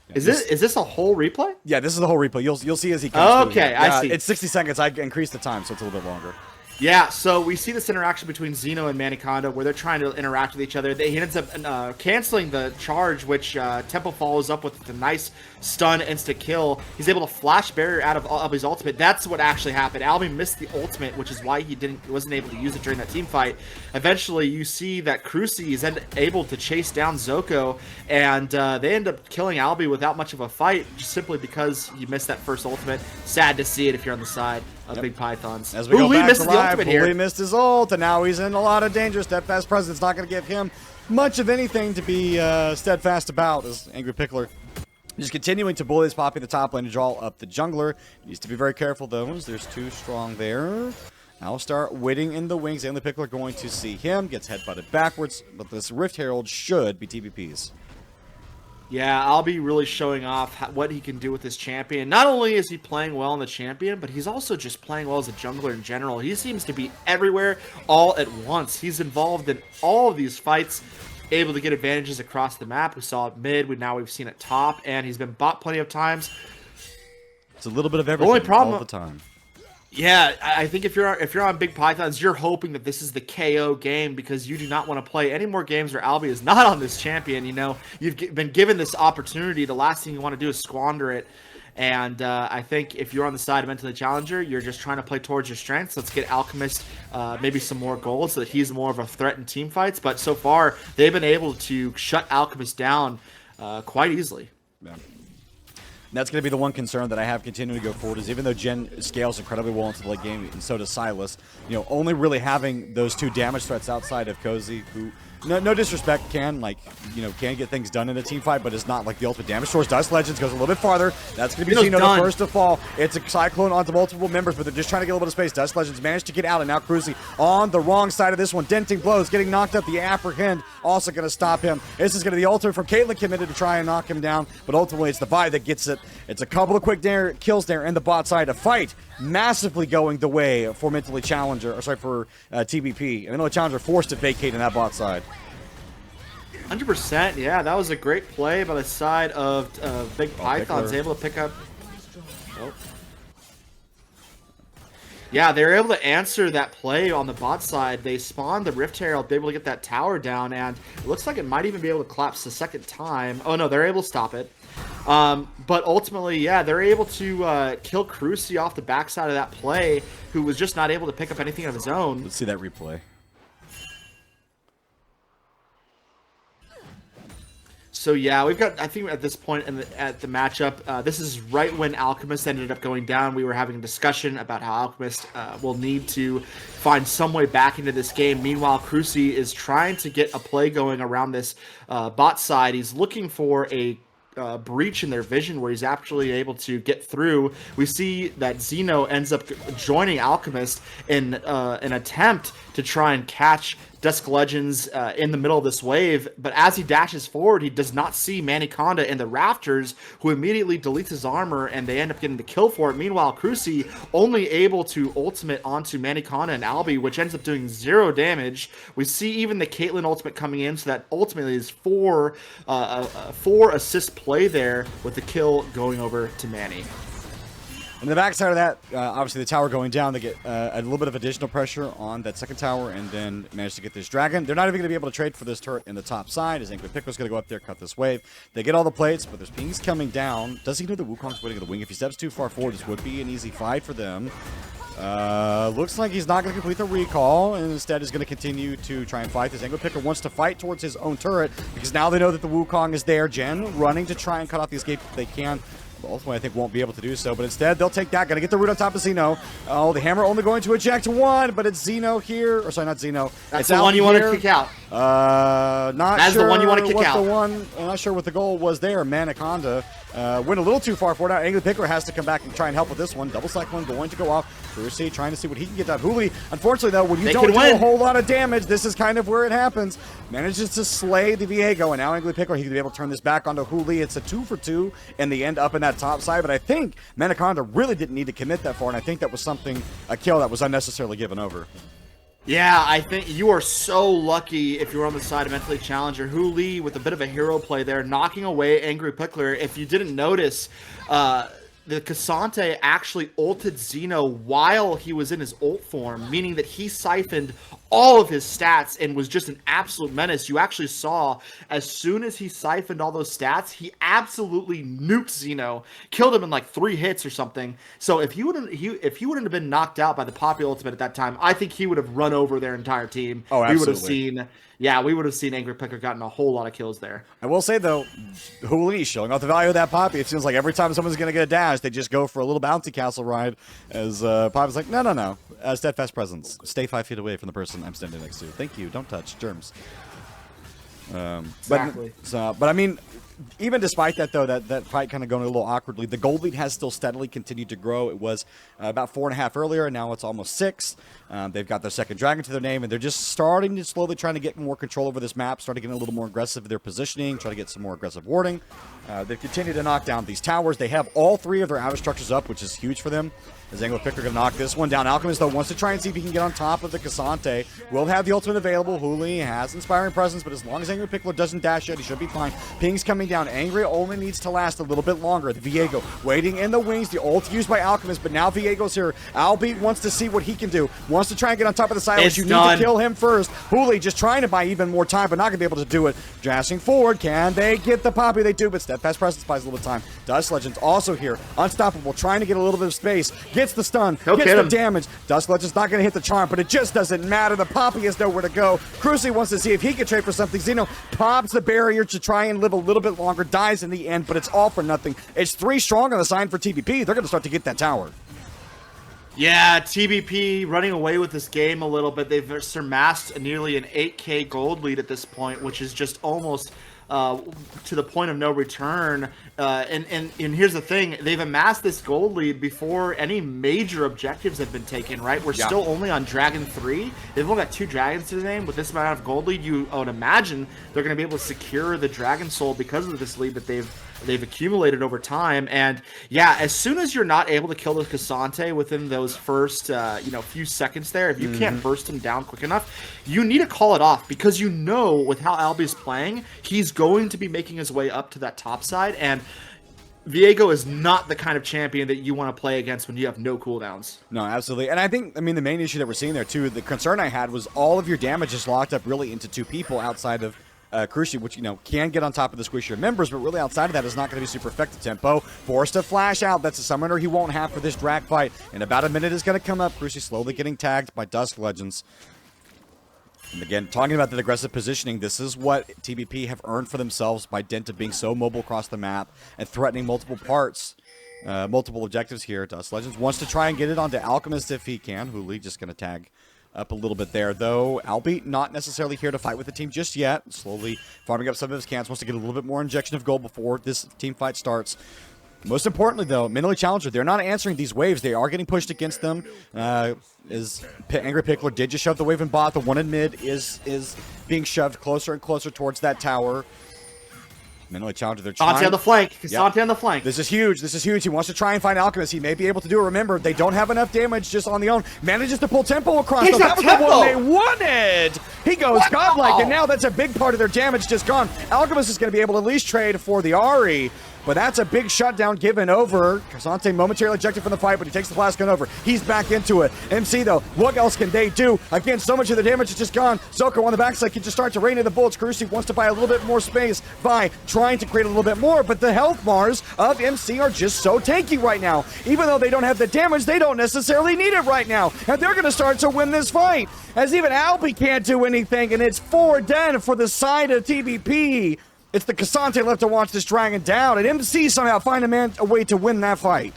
Yeah, is this a whole replay? Yeah, this is the whole replay. You'll see as he comes. Okay, I see. It's 60 seconds. I increased the time, so it's a little bit longer. Yeah, so we see this interaction between Xeno and Maniconda where they're trying to interact with each other. He ends up canceling the charge, which Tempo follows up with a nice stun insta-kill. He's able to flash barrier out of his ultimate. That's what actually happened. Albi missed the ultimate, which is why he wasn't able to use it during that team fight. Eventually, you see that Cruci is able to chase down Zoko, and they end up killing Albi without much of a fight, just simply because he missed that first ultimate. Sad to see it if you're on the side of Big Pythons. As we go back to live, Uli missed his ult, and now he's in a lot of danger. Steadfast Presence not going to give him much of anything to be steadfast about, as Angry Pickler Just continuing to bully this Poppy in the top lane to draw up the jungler. Needs to be very careful, though, as there's too strong there. Alistar waiting in the wings. And the Pickler going to see him. Gets headbutted backwards. But this Rift Herald should be TBPs. Yeah, I'll be really showing off what he can do with this champion. Not only is he playing well in the champion, but he's also just playing well as a jungler in general. He seems to be everywhere all at once. He's involved in all of these fights, able to get advantages across the map. We saw it mid, now we've seen it top, and he's been bought plenty of times. It's a little bit of everything all the time. Yeah, I think if you're on Big Pythons, you're hoping that this is the KO game because you do not want to play any more games where Albie is not on this champion. You know, you've been given this opportunity. The last thing you want to do is squander it. And I think if you're on the side of Mentally Challenger, you're just trying to play towards your strengths. Let's get Alchemist maybe some more gold so that he's more of a threat in team fights. But so far, they've been able to shut Alchemist down quite easily. Yeah. That's going to be the one concern that I have continuing to go forward is even though Jen scales incredibly well into the late game, and so does Silas, you know, only really having those two damage threats outside of Cozy, who, no disrespect, can get things done in a team fight, but is not like the ultimate damage source. Dust Legends goes a little bit farther. That's going to be Zeno the first to fall. It's a Cyclone onto multiple members, but they're just trying to get a little bit of space. Dust Legends managed to get out, and now Cruzy on the wrong side of this one. Denting blows, getting knocked up. The Apprehend also going to stop him. This is going to be the ultimate from Caitlyn committed to try and knock him down, but ultimately it's the Vi that gets it. It's a couple of quick kills there in the bot side. A fight massively going the way for Mentally Challenger, for TBP. And Mentally Challenger forced to vacate in that bot side. 100%, yeah, that was a great play by the side of Big Pythons, able to pick up. Oh. Yeah, they were able to answer that play on the bot side. They spawned the Rift Herald, they were able to get that tower down, and it looks like it might even be able to collapse the second time. Oh no, they're able to stop it. But ultimately, yeah, they're able to kill Cruzy off the backside of that play, who was just not able to pick up anything of his own. Let's see that replay. So yeah, we've got, I think at this point at the matchup, this is right when Alchemist ended up going down. We were having a discussion about how Alchemist will need to find some way back into this game. Meanwhile, Cruzy is trying to get a play going around this bot side. He's looking for a breach in their vision where he's actually able to get through. We see that Zeno ends up joining Alchemist in an attempt to try and catch Dusk Legends in the middle of this wave, but as he dashes forward, he does not see Maniconda in the rafters, who immediately deletes his armor, and they end up getting the kill for it. Meanwhile, Cruzy only able to ultimate onto Maniconda and Albie, which ends up doing 0 damage. We see even the Caitlyn ultimate coming in, so that ultimately is 4 assist play there, with the kill going over to Manny. On the backside of that, obviously the tower going down, they get a little bit of additional pressure on that second tower and then manage to get this dragon. They're not even going to be able to trade for this turret in the top side, as Angry Pickle's going to go up there, cut this wave. They get all the plates, but there's pings coming down. Does he know the Wukong's waiting at the wing? If he steps too far forward, this would be an easy fight for them. Looks like he's not going to complete the recall, and instead is going to continue to try and fight. This Angry Pickle wants to fight towards his own turret, because now they know that the Wukong is there. Jen running to try and cut off the escape if they can. Ultimately, I think won't be able to do so, but instead they'll take that. Got to get the root on top of Zeno. Oh, the hammer only going to eject 1, but it's Zeno here. Or sorry, not Zeno. That's the one you want to kick out. That's the one you want to kick out. I'm not sure what the goal was there. Maniconda went a little too far forward. Now Angry Pickler has to come back and try and help with this one. Double Cyclone going to go off. Cruzy trying to see what he can get done. Hooli, unfortunately though, when you don't do a whole lot of damage, this is kind of where it happens. Manages to slay the Viego, and now Angry Pickler, he can be able to turn this back onto Hooli. It's a 2 for 2 in the end up in that top side, but I think Maniconda really didn't need to commit that far, and I think that was a kill that was unnecessarily given over. Yeah, I think you are so lucky if you're on the side of Mentally Challenger. Hooli with a bit of a hero play there, knocking away Angry Pickler. If you didn't notice, the Cassante actually ulted Zeno while he was in his ult form, meaning that he siphoned all of his stats and was just an absolute menace. You actually saw, as soon as he siphoned all those stats, he absolutely nuked Zeno, killed him in like 3 hits or something. So if he wouldn't have been knocked out by the Poppy ultimate at that time, I think he would have run over their entire team. Oh, absolutely. We would have seen Angry Pickler gotten a whole lot of kills there. I will say, though, Hooli showing off the value of that Poppy. It seems like every time someone's going to get a dash, they just go for a little bouncy castle ride, as Poppy's like, no. Steadfast presence. Stay 5 feet away from the person I'm standing next to. Thank you. Don't touch. Germs. Exactly. But I mean, even despite that, though, that fight kind of going a little awkwardly, the gold lead has still steadily continued to grow. It was about 4.5 earlier, and now it's almost 6. They've got their second dragon to their name, and they're just starting to slowly trying to get more control over this map, starting to get a little more aggressive in their positioning, try to get some more aggressive warding. They've continued to knock down these towers. They have all 3 of their outer structures up, which is huge for them. As Anglo Picker going to knock this one down. Alchemist, though, wants to try and see if he can get on top of the Cassante. Will have the ultimate available. Huli has Inspiring Presence, but as long as Angry Pickler doesn't dash yet, he should be fine. Ping's coming down. Angry only needs to last a little bit longer. The Viego waiting in the wings. The ult used by Alchemist, but now Viego's here. Albie wants to see what he can do. Wants to try and get on top of the Silas. You need to kill him first. Huli just trying to buy even more time, but not going to be able to do it. Dashing forward. Can they get the Poppy? They do, but Steadfast Presence buys a little bit of time. Dust Legends also here. Unstoppable. Trying to get a little bit of space. Gets the stun. Gets the damage. Dust Legend's not going to hit the charm, but it just doesn't matter. The Poppy has nowhere to go. Cruci wants to see if he can trade for something. Xeno pops the barrier to try and live a little bit longer, dies in the end, but it's all for nothing. It's 3 strong on the sign for TBP. They're going to start to get that tower. Yeah, TBP running away with this game a little bit. They've surpassed nearly an 8K gold lead at this point, which is just almost to the point of no return. And here's the thing. They've amassed this gold lead before any major objectives have been taken, right? We're still only on Dragon 3. They've only got 2 dragons to the name. With this amount of gold lead, I would imagine they're going to be able to secure the Dragon Soul because of this lead that they've accumulated over time. And yeah, as soon as you're not able to kill the Cassante within those first few seconds there, if you can't burst him down quick enough, you need to call it off, because with how Albie's playing, he's going to be making his way up to that top side, and Viego is not the kind of champion that you want to play against when you have no cooldowns. No, absolutely. And I think, the main issue that we're seeing there too, the concern I had was all of your damage is locked up really into 2 people outside of Cruci, which, can get on top of the squishier members, but really outside of that is not going to be super effective. Tempo forced to flash out. That's a summoner he won't have for this drag fight. In about a minute is going to come up. Cruci slowly getting tagged by Dusk Legends. And again, talking about the aggressive positioning, this is what TBP have earned for themselves by dint of being so mobile across the map and threatening multiple parts, multiple objectives here. Dusk Legends wants to try and get it onto Alchemist if he can. Huli just going to tag up a little bit there, though. Albie not necessarily here to fight with the team just yet. Slowly farming up some of his cans. Wants to get a little bit more injection of gold before this team fight starts. Most importantly, though, Mentally Challenger, they're not answering these waves. They are getting pushed against them. Angry Pickler did just shove the wave in bot. The one in mid is being shoved closer and closer towards that tower. Mentally Challenger, they're trying. Cassante on the flank. Cassante on the flank. This is huge. This is huge. He wants to try and find Alchemist. He may be able to do it. Remember, they don't have enough damage just on the own. Manages to pull Tempo across. He's got that was Tempo. the one they wanted. He goes godlike, and now that's a big part of their damage just gone. Alchemist is going to be able to at least trade for the Ahri. But that's a big shutdown given over. Cassante momentarily ejected from the fight, but he takes the flash gun over. He's back into it. MC, though, what else can they do? Again, so much of the damage is just gone. Zoko on the backside can just start to rain in the bullets. Cruci wants to buy a little bit more space by trying to create a little bit more, but the health bars of MC are just so tanky right now. Even though they don't have the damage, they don't necessarily need it right now. And they're going to start to win this fight, as even Albie can't do anything, and it's 4 dead for the side of TBP. It's the Cassante left to watch this dragon down, and MC somehow find a way to win that fight.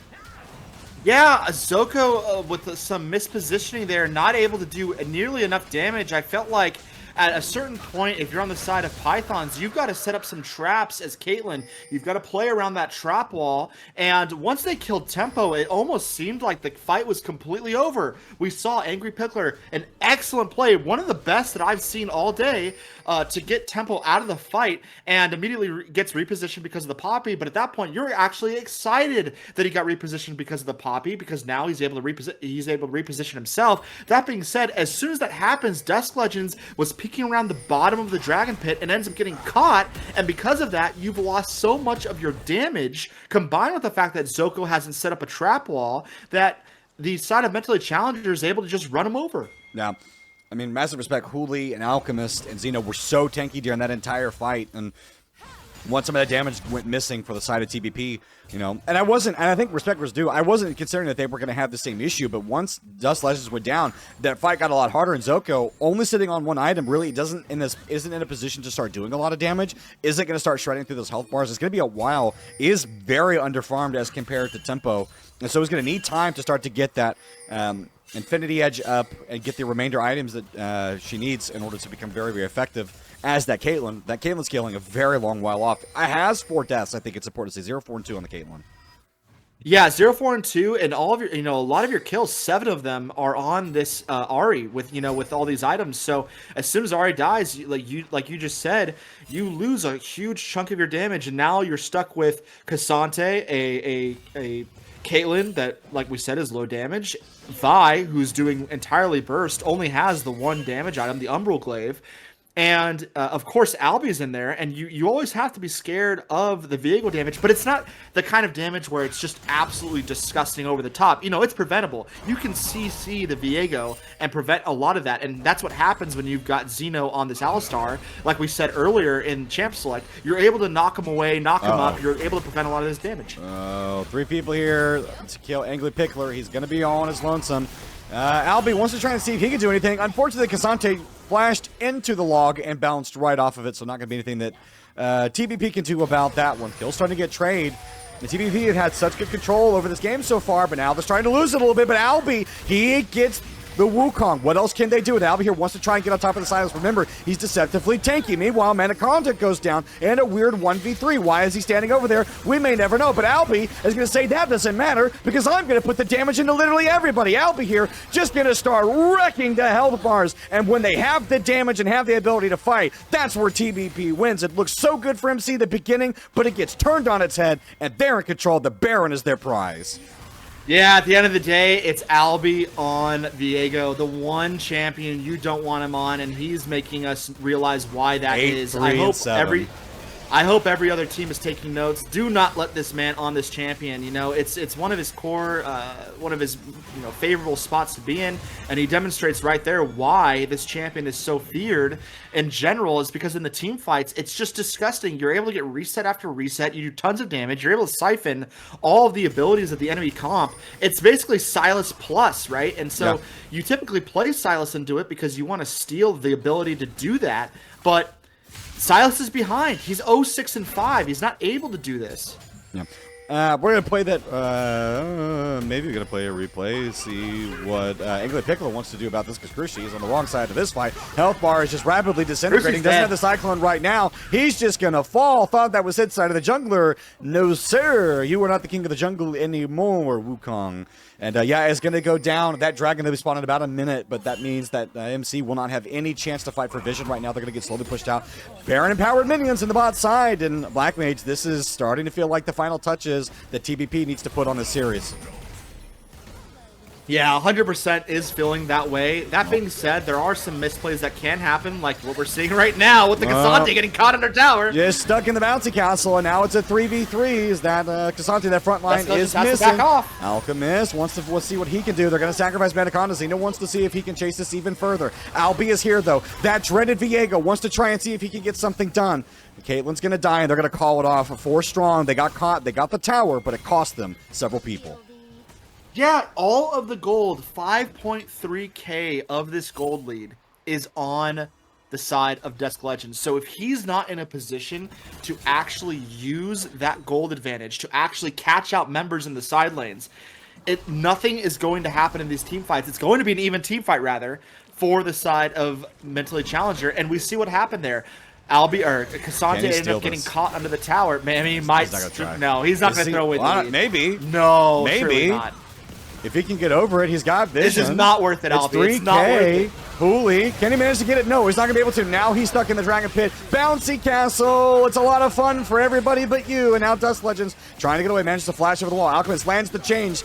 Yeah, Zoko with some mispositioning there, not able to do nearly enough damage. I felt like at a certain point, if you're on the side of Pythons, you've got to set up some traps as Caitlyn. You've got to play around that trap wall. And once they killed Tempo, it almost seemed like the fight was completely over. We saw Angry Pickler, an excellent play, one of the best that I've seen all day, to get Tempo out of the fight, and immediately gets repositioned because of the Poppy. But at that point, you're actually excited that he got repositioned because of the Poppy, because now he's able to reposition himself. That being said, as soon as that happens, Dusk Legends was peeking around the bottom of the Dragon Pit and ends up getting caught, and because of that, you've lost so much of your damage, combined with the fact that Zoko hasn't set up a trap wall, that the side of Mentally Challenger is able to just run him over. Now, massive respect. Huli and Alchemist and Xeno were so tanky during that entire fight, and once some of that damage went missing for the side of TBP, and I think respect was due. I wasn't considering that they were going to have the same issue, but once Dust Legends went down, that fight got a lot harder, and Zoko, only sitting on one item, really isn't in a position to start doing a lot of damage, isn't going to start shredding through those health bars. It's going to be a while, is very underfarmed as compared to Tempo, and so he's going to need time to start to get that Infinity Edge up and get the remainder items that she needs in order to become very, very effective as that Caitlyn. That Caitlyn scaling a very long while off. It has 4 deaths. I think it's important to say 0, 4, and 2 on the Caitlyn. Yeah, 0, 4, and 2, and all of your, a lot of your kills, 7 of them are on this Ahri with, with all these items. So as soon as Ahri dies, like you just said, you lose a huge chunk of your damage, and now you're stuck with Cassante, a Caitlyn that, like we said, is low damage. Vi, who's doing entirely burst, only has the 1 damage item, the Umbral Glaive. And, of course, Albie's in there, and you always have to be scared of the Viego damage, but it's not the kind of damage where it's just absolutely disgusting over the top. It's preventable. You can CC the Viego and prevent a lot of that, and that's what happens when you've got Xeno on this Alistar. Like we said earlier in Champ Select, you're able to knock him away, knock him up, you're able to prevent a lot of this damage. Oh, 3 people here to kill Angry Pickler. He's going to be all on his lonesome. Albie wants to try and see if he can do anything. Unfortunately, Cassante flashed into the log and bounced right off of it, so not going to be anything that TBP can do about that one. Kill's starting to get trade. The TBP have had such good control over this game so far, but now they're starting to lose it a little bit. But Albie, he gets the Wukong. What else can they do? Albie here wants to try and get on top of the silence. Remember, he's deceptively tanky. Meanwhile, Manaconda goes down and a weird 1v3. Why is he standing over there? We may never know, but Albie is going to say that doesn't matter because I'm going to put the damage into literally everybody. Albie here just going to start wrecking the health bars, and when they have the damage and have the ability to fight, that's where TBP wins. It looks so good for MC at the beginning, but it gets turned on its head, and they're in control. The Baron is their prize. Yeah, at the end of the day, it's Albie on Viego, the one champion you don't want him on, and he's making us realize why that is. I hope every other team is taking notes. Do not let this man on this champion. It's one of his core, one of his favorable spots to be in, and he demonstrates right there why this champion is so feared in general. Is because in the team fights, it's just disgusting. You're able to get reset after reset. You do tons of damage. You're able to siphon all of the abilities of the enemy comp. It's basically Silas plus, right? And so you typically play Silas into it because you want to steal the ability to do that, but Silas is behind. He's 0-6 and 5. He's not able to do this. Yeah. We're going to play that. Maybe we're going to play a replay, see what Angry Pickler wants to do about this, because Cruci is on the wrong side of this fight. Health bar is just rapidly disintegrating. Doesn't have the Cyclone right now. He's just going to fall. Thought that was his side of the jungler. No, sir. You are not the king of the jungle anymore, Wukong. And it's going to go down. That dragon will be spawned in about a minute, but that means that MC will not have any chance to fight for vision right now. They're going to get slowly pushed out. Baron empowered minions in the bot side, and Black Mage, this is starting to feel like the final touches that TBP needs to put on this series. Yeah, 100% is feeling that way. That being said, there are some misplays that can happen, like what we're seeing right now with the Cassante getting caught under tower. Just stuck in the bouncy castle, and now it's a 3v3. Is that Cassante, that front line is missing. Back off. Alchemist wants to see what he can do. They're going to sacrifice Manaconda. Xeno wants to see if he can chase this even further. Albie is here, though. That dreaded Viego wants to try and see if he can get something done. Caitlin's going to die, and they're going to call it off. 4 strong. They got caught. They got the tower, but it cost them several people. Yeah, all of the gold, 5.3k of this gold lead is on the side of Dusk Legends. So if he's not in a position to actually use that gold advantage, to actually catch out members in the side lanes, nothing is going to happen in these team fights. It's going to be an even team fight, rather, for the side of Mentally Challenger, and we see what happened there. Cassante ended up getting caught under the tower. Man, he might. No, he's not going to throw away the lead. Maybe. No, maybe not. If he can get over it, he's got vision. This is not worth it, Albie. It's 3K. It's not worth it. Hooli. Can he manage to get it? No, he's not going to be able to. Now he's stuck in the Dragon Pit. Bouncy Castle. It's a lot of fun for everybody but you. And now Dusk Legends trying to get away. Manages to flash over the wall. Alchemist lands the change.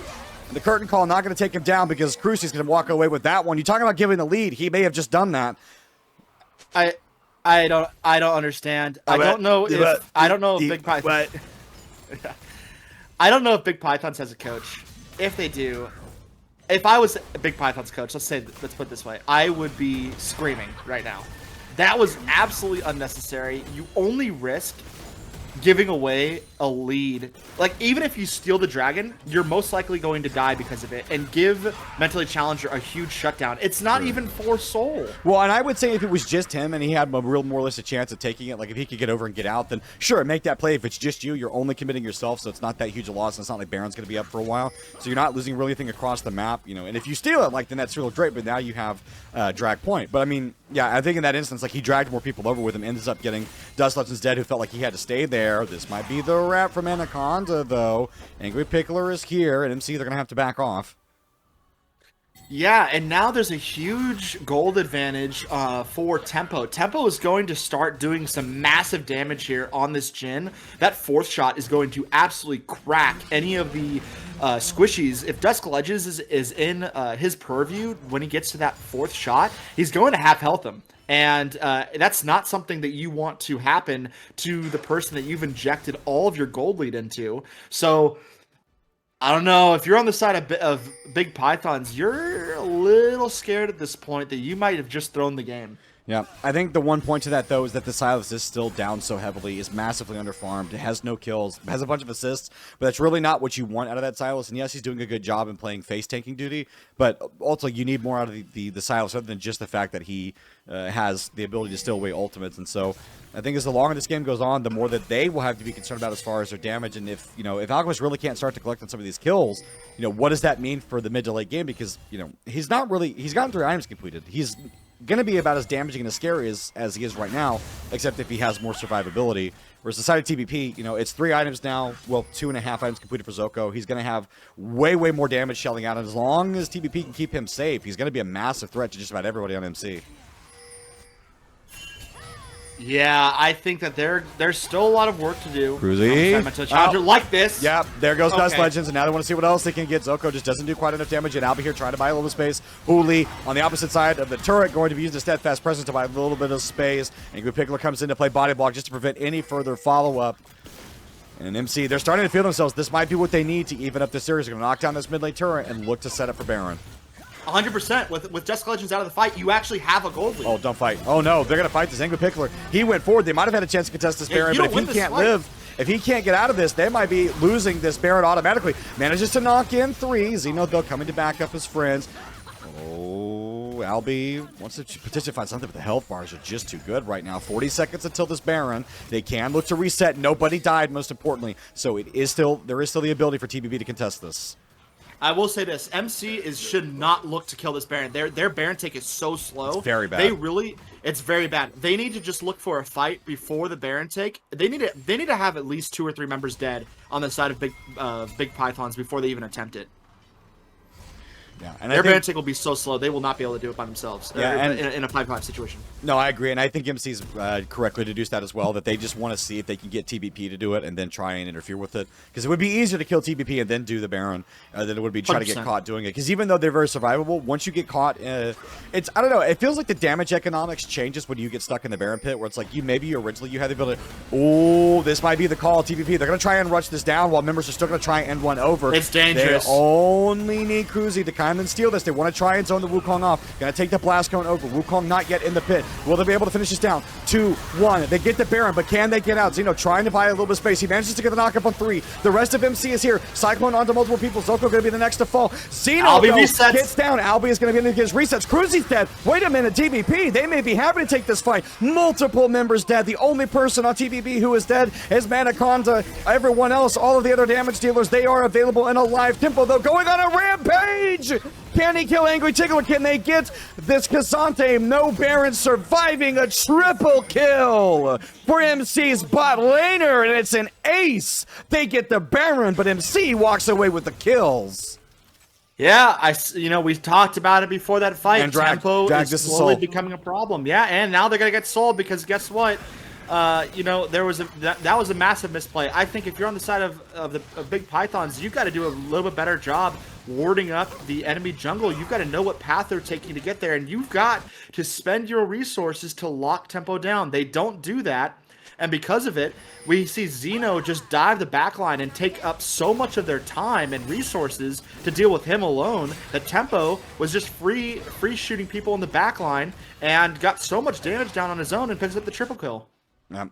The curtain call not going to take him down because Cruci's going to walk away with that one. You talking about giving the lead? He may have just done that. I don't understand. I don't know if Big Python. I don't know if Big Python has a coach. If they do, if I was Big Python's coach, let's put it this way, I would be screaming right now. That was absolutely unnecessary. You only risked giving away a lead. Like, even if you steal the dragon, you're most likely going to die because of it, and give Mentally Challenger a huge shutdown. It's not even for soul. Well, and I would say if it was just him and he had a real more or less a chance of taking it, like if he could get over and get out, then sure, make that play. If it's just you, you're only committing yourself, so it's not that huge a loss. And it's not like Baron's going to be up for a while, so you're not losing really anything across the map, you know. And if you steal it, like, then that's real great. But now you have drag point. But I mean, yeah, I think in that instance, like, he dragged more people over with him, ends up getting Dust Legends dead, who felt like he had to stay there. This might be the wrap from Anaconda, though. Angry Pickler is here, and MC, they're going to have to back off. Yeah, and now there's a huge gold advantage for Tempo. Tempo is going to start doing some massive damage here on this Jhin. That fourth shot is going to absolutely crack any of the squishies. If Dusk Legends is in his purview when he gets to that fourth shot, he's going to half health him. And that's not something that you want to happen to the person that you've injected all of your gold lead into. So I don't know, if you're on the side of Big Pythons, you're a little scared at this point that you might have just thrown the game. Yeah, I think the one point to that, though, is that the Sylas is still down so heavily, is massively underfarmed, it has no kills, has a bunch of assists, but that's really not what you want out of that Sylas. And yes, he's doing a good job in playing face tanking duty, but also you need more out of the Sylas other than just the fact that he has the ability to steal away ultimates. And so I think as the longer this game goes on, the more that they will have to be concerned about as far as their damage. And if, you know, if Alchemist really can't start to collect on some of these kills, you know, what does that mean for the mid to late game? Because, you know, he's gotten 3 items completed. He's going to be about as damaging and as scary as he is right now, except if he has more survivability. Whereas the side of TBP, you know, it's 3 items now, well, 2.5 items completed for Zoko. He's going to have way more damage shelling out, and as long as TBP can keep him safe, he's going to be a massive threat to just about everybody on MC. Yeah, I think that there's still a lot of work to do. Cruzy. Like this. Yeah, there goes Dust Legends, and now they want to see what else they can get. Zoko just doesn't do quite enough damage, and Albie here trying to buy a little space. Uli on the opposite side of the turret going to be using the Steadfast Presence to buy a little bit of space. Angry Pickler comes in to play body block just to prevent any further follow-up. And MC, they're starting to feel themselves. This might be what they need to even up the series. They're going to knock down this mid-lane turret and look to set up for Baron. 100%. With Dusk Legends out of the fight, you actually have a gold lead. Oh, don't fight. Oh, no. They're going to fight this Angry Pickler. He went forward. They might have had a chance to contest this Baron, but if he can't live, if he can't get out of this, they might be losing this Baron automatically. Manages to knock in 3. Xeno, though, coming to back up his friends. Oh, Albie wants to potentially find something, but the health bars are just too good right now. 40 seconds until this Baron. They can look to reset. Nobody died, most importantly. So there is still the ability for TBP to contest this. I will say this: MC should not look to kill this Baron. Their Baron take is so slow. It's very bad. It's very bad. They need to just look for a fight before the Baron take. They need to have at least 2 or 3 members dead on the side of Big Pythons before they even attempt it. Yeah, and their Baron take will be so slow they will not be able to do it by themselves. Yeah, in a 5-5 situation. No, I agree, and I think MC's correctly deduced that as well. That they just want to see if they can get TBP to do it and then try and interfere with it, because it would be easier to kill TBP and then do the Baron than it would be try 100%. to get caught doing it. Because even though they're very survivable, once you get caught, I don't know. It feels like the damage economics changes when you get stuck in the Baron pit, where it's like maybe originally you had the ability. Oh, this might be the call. TBP. They're gonna try and rush this down while members are still gonna try and end one over. It's dangerous. They only need Cruzy to kind of steal this. They want to try and zone the Wukong off. Gonna take the blast cone over. Wukong not yet in the pit. Will they be able to finish this down? 2, 1. They get the Baron, but can they get out? Xeno trying to buy a little bit of space. He manages to get the knockup on 3. The rest of MC is here. Cyclone onto multiple people. Zoko gonna be the next to fall. Xeno gets down. Albie is gonna be in his resets. Cruzy's dead. Wait a minute, TBP. They may be happy to take this fight. Multiple members dead. The only person on TBP who is dead is Manaconda. Everyone else, all of the other damage dealers, they are available in a live tempo, though, going on a rampage. Can he kill Angry Tickler? Can they get this Kazante? No Baron surviving a triple kill for MC's bot laner, and it's an ace. They get the Baron, but MC walks away with the kills. Yeah, we've talked about it before that fight. And Tempo is slowly becoming a problem. Yeah, and now they're gonna get sold because guess what? That was a massive misplay. I think if you're on the side of Big Pythons, you've got to do a little bit better job warding up the enemy jungle. You've got to know what path they're taking to get there, and you've got to spend your resources to lock Tempo down. They don't do that, and because of it, we see Xeno just dive the backline and take up so much of their time and resources to deal with him alone that Tempo was just free shooting people in the backline and got so much damage down on his own and picks up the triple kill. Yeah.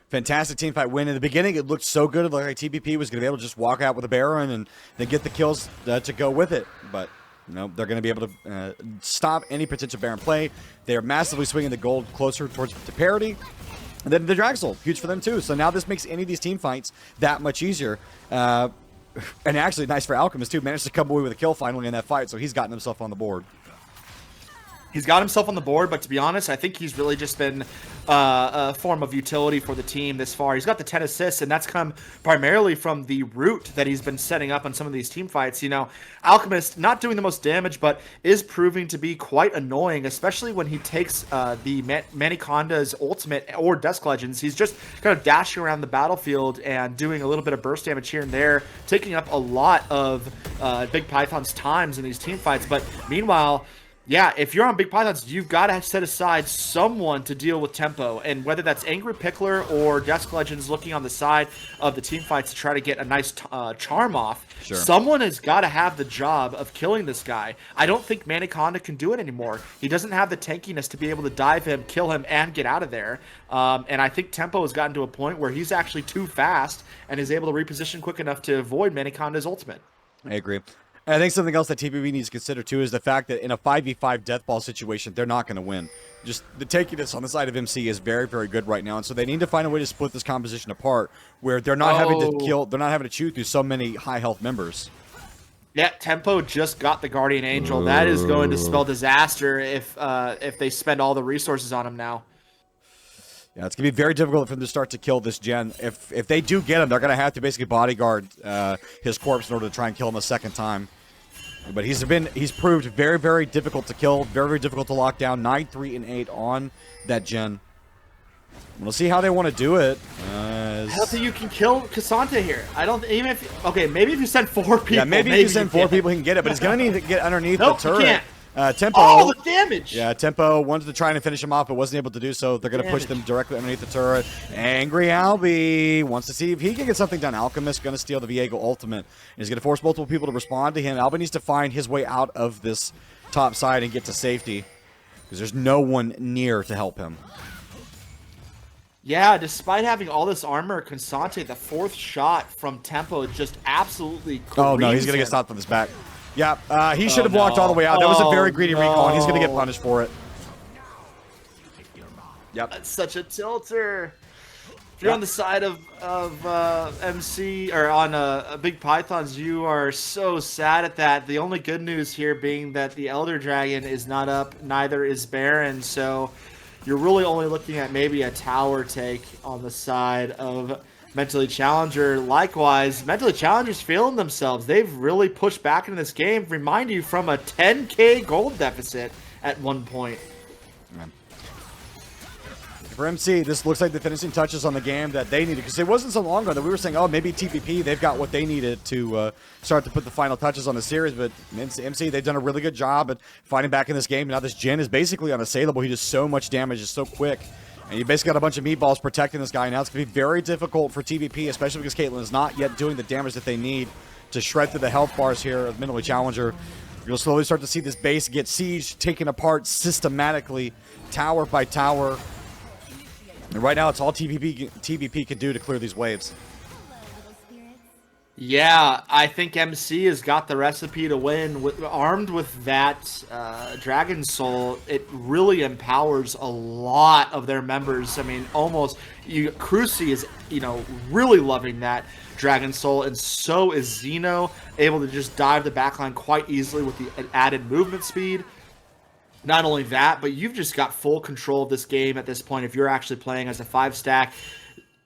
Fantastic team fight win. In the beginning, it looked so good. It looked like TBP was going to be able to just walk out with a Baron and then get the kills to go with it. But no, they're going to be able to stop any potential Baron play. They're massively swinging the gold closer towards to parity. And then the Drag Soul, huge for them too. So now this makes any of these team fights that much easier. And actually, nice for Alchemist too. Managed to come away with a kill finally in that fight, so he's gotten himself on the board. He's got himself on the board, but to be honest, I think he's really just been a form of utility for the team this far. He's got the 10 assists, and that's come primarily from the route that he's been setting up on some of these team fights. You know, Alchemist not doing the most damage, but is proving to be quite annoying, especially when he takes the Maniconda's ultimate or Dusk Legends. He's just kind of dashing around the battlefield and doing a little bit of burst damage here and there, taking up a lot of Big Python's times in these team fights. But meanwhile, yeah, if you're on Big Pythons, you've got to set aside someone to deal with tempo. And whether that's Angry Pickler or Dusk Legends looking on the side of the team fights to try to get a nice charm off, sure, someone has got to have the job of killing this guy. I don't think Maniconda can do it anymore. He doesn't have the tankiness to be able to dive him, kill him, and get out of there. And I think tempo has gotten to a point where he's actually too fast and is able to reposition quick enough to avoid Maniconda's ultimate. I agree. And I think something else that TBP needs to consider, too, is the fact that in a 5v5 death ball situation, they're not going to win. Just the takiness on the side of MC is very, very good right now. And so they need to find a way to split this composition apart where they're not having to kill, they're not having to chew through so many high health members. Yeah, Tempo just got the Guardian Angel. That is going to spell disaster if they spend all the resources on him now. Yeah, it's going to be very difficult for them to start to kill this gen. If they do get him, they're going to have to basically bodyguard his corpse in order to try and kill him a second time. But he's proved very, very difficult to kill, very, very difficult to lock down. 9, 3, and 8 on that gen. We'll see how they want to do it. I don't think you can kill Cassante here. I don't even if okay, maybe if you send 4 people. Yeah, maybe if you send 4 people, he can get it. But he's going to need to get underneath the turret. He can't. Tempo. Oh, the damage! Yeah, Tempo wanted to try and finish him off, but wasn't able to do so. They're going to push them directly underneath the turret. Angry Albie wants to see if he can get something done. Alchemist going to steal the Viego ultimate. And he's going to force multiple people to respond to him. Albie needs to find his way out of this top side and get to safety because there's no one near to help him. Yeah, despite having all this armor, Cassante, the 4th shot from Tempo just absolutely creams Oh, no, he's going to get stopped on his back. Yeah, he should have walked all the way out. That was a very greedy recall, and he's going to get punished for it. Yep. That's such a tilter. If you're on the side of MC, or on Big Pythons, you are so sad at that. The only good news here being that the Elder Dragon is not up, neither is Baron, so you're really only looking at maybe a tower take on the side of Mentally Challenger. Likewise, Mentally Challenger's feeling themselves. They've really pushed back into this game. Remind you, from a 10k gold deficit at one point. For MC, this looks like the finishing touches on the game that they needed, because it wasn't so long ago that we were saying, oh, maybe TBP, they've got what they needed to start to put the final touches on the series, but MC, they've done a really good job at fighting back in this game. Now this gen is basically unassailable. He does so much damage, is so quick. And you basically got a bunch of meatballs protecting this guy. Now it's going to be very difficult for TBP, especially because Caitlyn is not yet doing the damage that they need to shred through the health bars here of Mentally Challenger. You'll slowly start to see this base get sieged, taken apart systematically, tower by tower. And right now it's all TBP can do to clear these waves. Yeah, I think MC has got the recipe to win. Armed with that Dragon Soul, it really empowers a lot of their members. I mean, almost Cruci is, really loving that Dragon Soul, and so is Xeno, able to just dive the backline quite easily with the added movement speed. Not only that, but you've just got full control of this game at this point if you're actually playing as a 5-stack.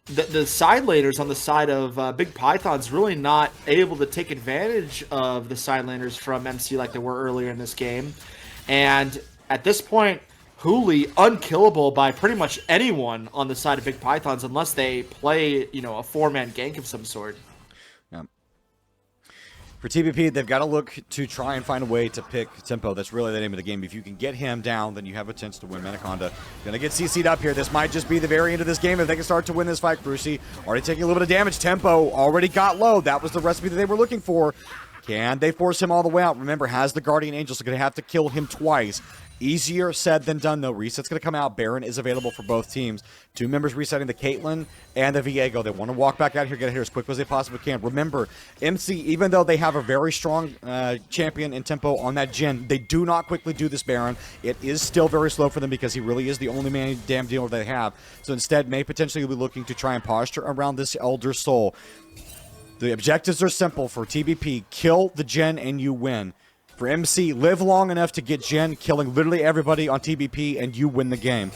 The side laners on the side of Big Python's really not able to take advantage of the side laners from MC like they were earlier in this game. And at this point, Hooli unkillable by pretty much anyone on the side of Big Pythons unless they play, a 4-man gank of some sort. Yeah. For TBP, they've got to look to try and find a way to pick Tempo. That's really the name of the game. If you can get him down, then you have a chance to win. Maniconda going to get CC'd up here. This might just be the very end of this game if they can start to win this fight. Cruci already taking a little bit of damage. Tempo already got low. That was the recipe that they were looking for. Can they force him all the way out? Remember, has the Guardian Angel, so going to have to kill him twice. Easier said than done, though. Reset's going to come out. Baron is available for both teams. 2 members resetting, the Caitlyn and the Viego. They want to walk back out here, get here as quick as they possibly can. Remember, MC, even though they have a very strong champion in tempo on that Jhin, they do not quickly do this Baron. It is still very slow for them because he really is the only damn dealer they have. So instead, may potentially be looking to try and posture around this Elder Soul. The objectives are simple for TBP. Kill the Jhin and you win. For MC, live long enough to get Jhin, killing literally everybody on TBP, and you win the game.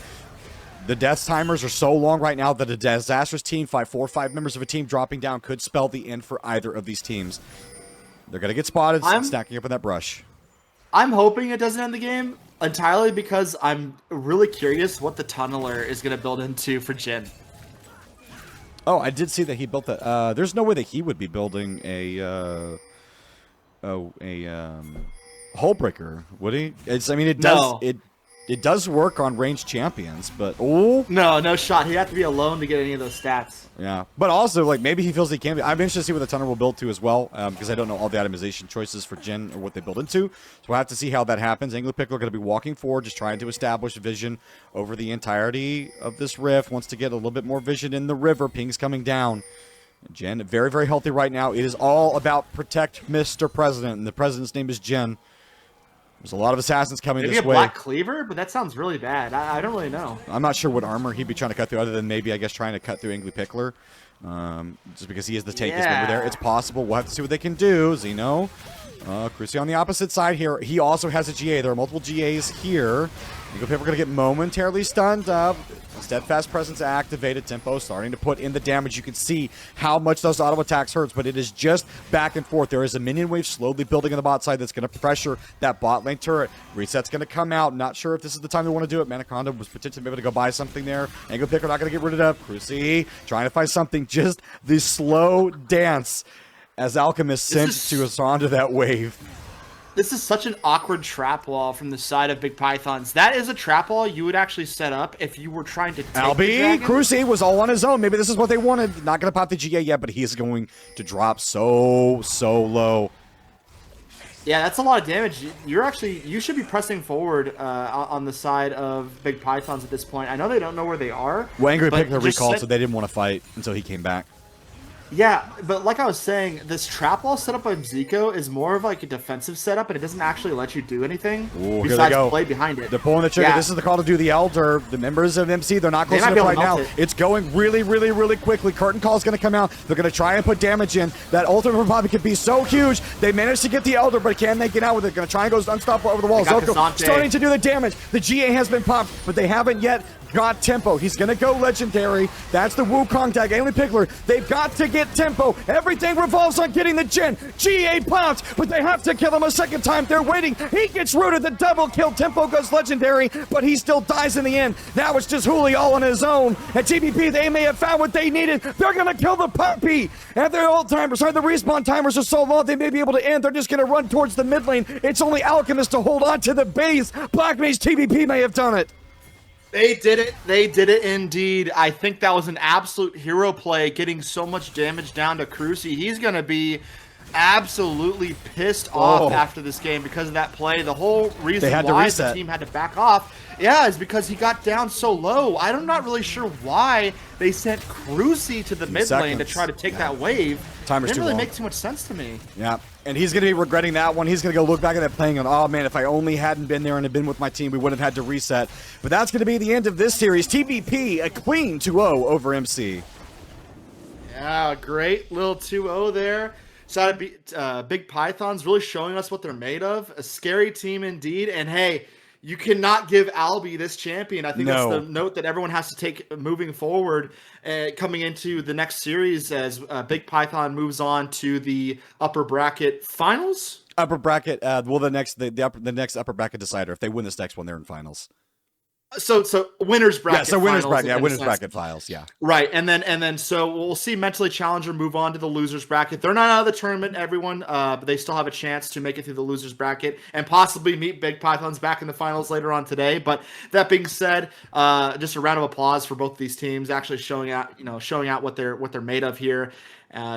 The death timers are so long right now that a disastrous team fight, 4 or 5 members of a team dropping down could spell the end for either of these teams. They're going to get spotted stacking up in that brush. I'm hoping it doesn't end the game entirely because I'm really curious what the tunneler is going to build into for Jhin. Oh, I did see that he built that. There's no way that he would be building a hull breaker, would he? It does work on ranged champions, but no shot. He'd have to be alone to get any of those stats. Yeah, but also like maybe he feels he can be. I'm interested to see what the Tunner will build to as well, because I don't know all the itemization choices for Jhin or what they build into. So we'll have to see how that happens. Angler Pickle are going to be walking forward, just trying to establish vision over the entirety of this rift. Wants to get a little bit more vision in the river. Ping's coming down. Jhin, very, very healthy right now. It is all about protect Mr. President, and the president's name is Jhin. There's a lot of assassins coming this way. Maybe a black cleaver, but that sounds really bad. I don't really know. I'm not sure what armor he'd be trying to cut through, other than maybe, I guess, trying to cut through Angly Pickler. Just because he is the tankiest member there. It's possible. We'll have to see what they can do. Zeno. Cruci on the opposite side here. He also has a GA. There are multiple GAs here. Angly Pickler going to get momentarily stunned up. Steadfast presence activated. Tempo starting to put in the damage. You can see how much those auto attacks hurts, but it is just back and forth. There is a minion wave slowly building on the bot side that's going to pressure that bot lane turret. Reset's going to come out. Not sure if this is the time they want to do it. Manaconda was potentially able to go buy something there. Angry Picker not going to get rid of it. Cruci trying to find something. Just the slow dance as Alchemist sent to us onto that wave. This is such an awkward trap wall from the side of Big Pythons. That is a trap wall you would actually set up if you were trying to take Albie, Cruci was all on his own. Maybe this is what they wanted. Not going to pop the GA yet, but he is going to drop so low. Yeah, that's a lot of damage. You should be pressing forward on the side of Big Pythons at this point. I know they don't know where they are. Well, Angry Pickler recalled, so they didn't want to fight until he came back. Yeah, but like I was saying, this trap wall setup by Zico is more of like a defensive setup, and it doesn't actually let you do anything besides play behind it. They're pulling the trigger. Yeah. This is the call to do the Elder. The members of MC, they're not close enough right now. It's going really quickly. Curtain call is going to come out. They're going to try and put damage in. That ultimate for Bobby could be so huge. They managed to get the Elder, but can they get out with it? Going to try and go unstoppable over the wall. Zoko starting to do the damage. The GA has been popped, but they haven't yet got tempo. He's going to go legendary. That's the Wukong tag. Angry Pickler, they've got to get tempo. Everything revolves on getting the Jhin. GA pops, but they have to kill him a second time. They're waiting. He gets rooted. The double kill. Tempo goes legendary, but he still dies in the end. Now it's just Hooli all on his own. At TBP, they may have found what they needed. They're going to kill the puppy. And their old timers, the respawn timers are so long, they may be able to end. They're just going to run towards the mid lane. It's only Alchemist to hold on to the base. Black Mage TBP may have done it. They did it. They did it indeed. I think that was an absolute hero play, getting so much damage down to Cruci. He's going to be absolutely pissed off after this game because of that play. The whole reason why the team had to back off, is because he got down so low. I'm not really sure why they sent Cruci to the mid lane to try to take that wave. Timer's didn't too really long. Make too much sense to me. Yeah, and he's going to be regretting that one. He's going to go look back at that playing and, oh man, if I only hadn't been there and had been with my team, we wouldn't have had to reset. But that's going to be the end of this series. TBP, a clean 2-0 over MC. Yeah, great little 2-0 there. So Big Pythons really showing us what they're made of. A scary team indeed. And hey, you cannot give Albie this champion. I think that's the note that everyone has to take moving forward, coming into the next series as Big Python moves on to the upper bracket finals. Upper bracket. The next upper bracket decider. If they win this next one, they're in finals. So winners bracket. Yeah, so winners bracket. Yeah, winners bracket finals. Yeah. Right, and then so we'll see Mentally Challenger move on to the losers bracket. They're not out of the tournament, everyone, but they still have a chance to make it through the losers bracket and possibly meet Big Pythons back in the finals later on today. But that being said, just a round of applause for both of these teams, actually showing out what they're made of here.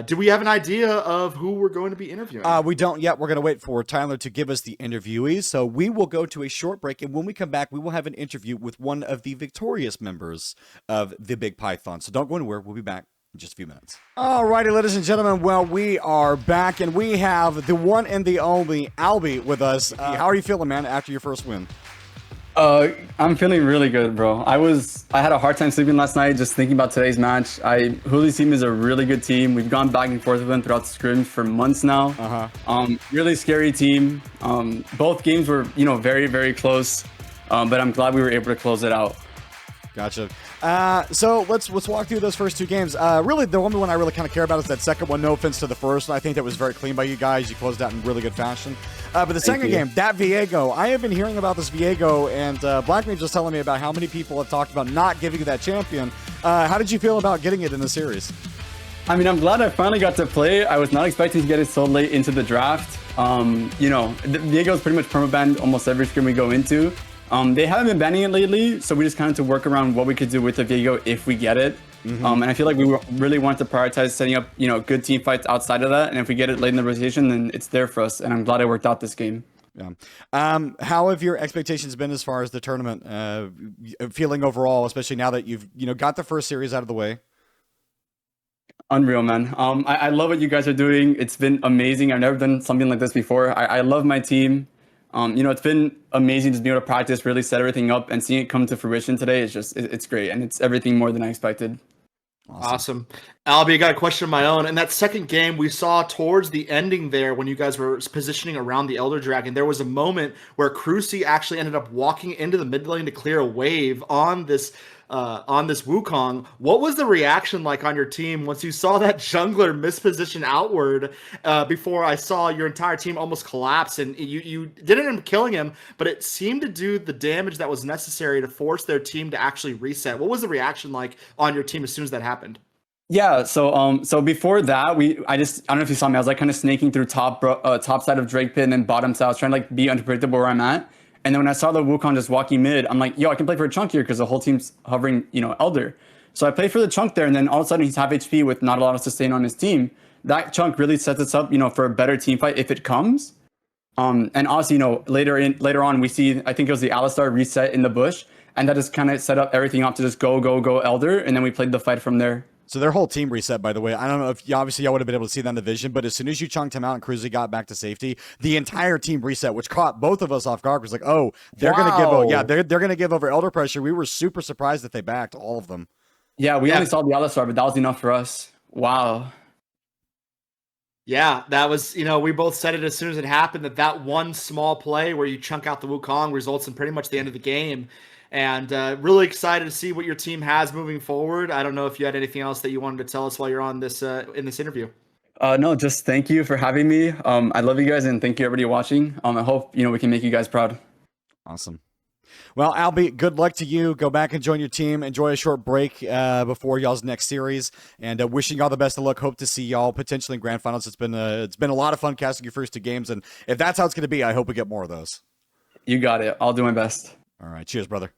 Do we have an idea of who we're going to be interviewing? We don't yet. We're going to wait for Tyler to give us the interviewees. So we will go to a short break, and when we come back, we will have an interview with one of the victorious members of the Big Python. So don't go anywhere. We'll be back in just a few minutes. All righty, ladies and gentlemen. Well, we are back, and we have the one and the only Albie with us. How are you feeling, man, after your first win? I'm feeling really good, bro. I had a hard time sleeping last night just thinking about today's match. Hoolie's team is a really good team. We've gone back and forth with them throughout the scrims for months now. Really scary team. Both games were, very, very close. But I'm glad we were able to close it out. Gotcha. So let's walk through those first two games. Really, the only one I really kind of care about is that second one. No offense to the first. I think that was very clean by you guys. You closed out in really good fashion. But the second game, that Viego, I have been hearing about this Viego, and Blackmeat just telling me about how many people have talked about not giving you that champion. How did you feel about getting it in the series? I mean, I'm glad I finally got to play. I was not expecting to get it so late into the draft. Viego's pretty much permabanned almost every scrim we go into. They haven't been banning it lately, so we just kind of to work around what we could do with the Viego if we get it. And I feel like we really want to prioritize setting up, good team fights outside of that. And if we get it late in the rotation, then it's there for us. And I'm glad I worked out this game. Yeah. How have your expectations been as far as the tournament feeling overall, especially now that you've got the first series out of the way? Unreal, man. I love what you guys are doing. It's been amazing. I've never done something like this before. I love my team. It's been amazing to be able to practice, really set everything up, and seeing it come to fruition today is it's great, and it's everything more than I expected. Awesome. Albie, I got a question of my own. In that second game, we saw towards the ending there when you guys were positioning around the Elder Dragon, there was a moment where Cruci actually ended up walking into the mid lane to clear a wave on this Wukong. What was the reaction like on your team once you saw that jungler misposition outward before I saw your entire team almost collapse, and you didn't end up killing him, but it seemed to do the damage that was necessary to force their team to actually reset? What was the reaction like on your team as soon as that happened? Yeah, so before that, I don't know if you saw me, I was like kind of snaking through top side of Drake Pit and then bottom side. I was trying to like be unpredictable where I'm at. And then when I saw the Wukong just walking mid, I'm like, yo, I can play for a chunk here because the whole team's hovering, Elder. So I played for the chunk there, and then all of a sudden he's half HP with not a lot of sustain on his team. That chunk really sets us up, for a better team fight if it comes. And obviously, later on we see, I think it was the Alistar reset in the bush, and that just kind of set up everything up to just go Elder, and then we played the fight from there. So their whole team reset, by the way. I don't know if obviously y'all would have been able to see that in the vision, but as soon as you chunked him out and Cruzy got back to safety, the entire team reset, which caught both of us off guard. Was like, oh, they're gonna give over, they're gonna give over Elder pressure. We were super surprised that they backed all of them. Yeah, we only saw the Alistar, but that was enough for us. Wow. Yeah, that was, we both said it as soon as it happened, that one small play where you chunk out the Wukong results in pretty much the end of the game. And really excited to see what your team has moving forward. I don't know if you had anything else that you wanted to tell us while you're on this in this interview. No, just thank you for having me. I love you guys, and thank you everybody watching. I hope we can make you guys proud. Awesome. Well, Albie, good luck to you. Go back and join your team. Enjoy a short break before y'all's next series, and wishing y'all the best of luck. Hope to see y'all potentially in grand finals. It's been a lot of fun casting your first two games, and if that's how it's going to be, I hope we get more of those. You got it. I'll do my best. All right. Cheers, brother.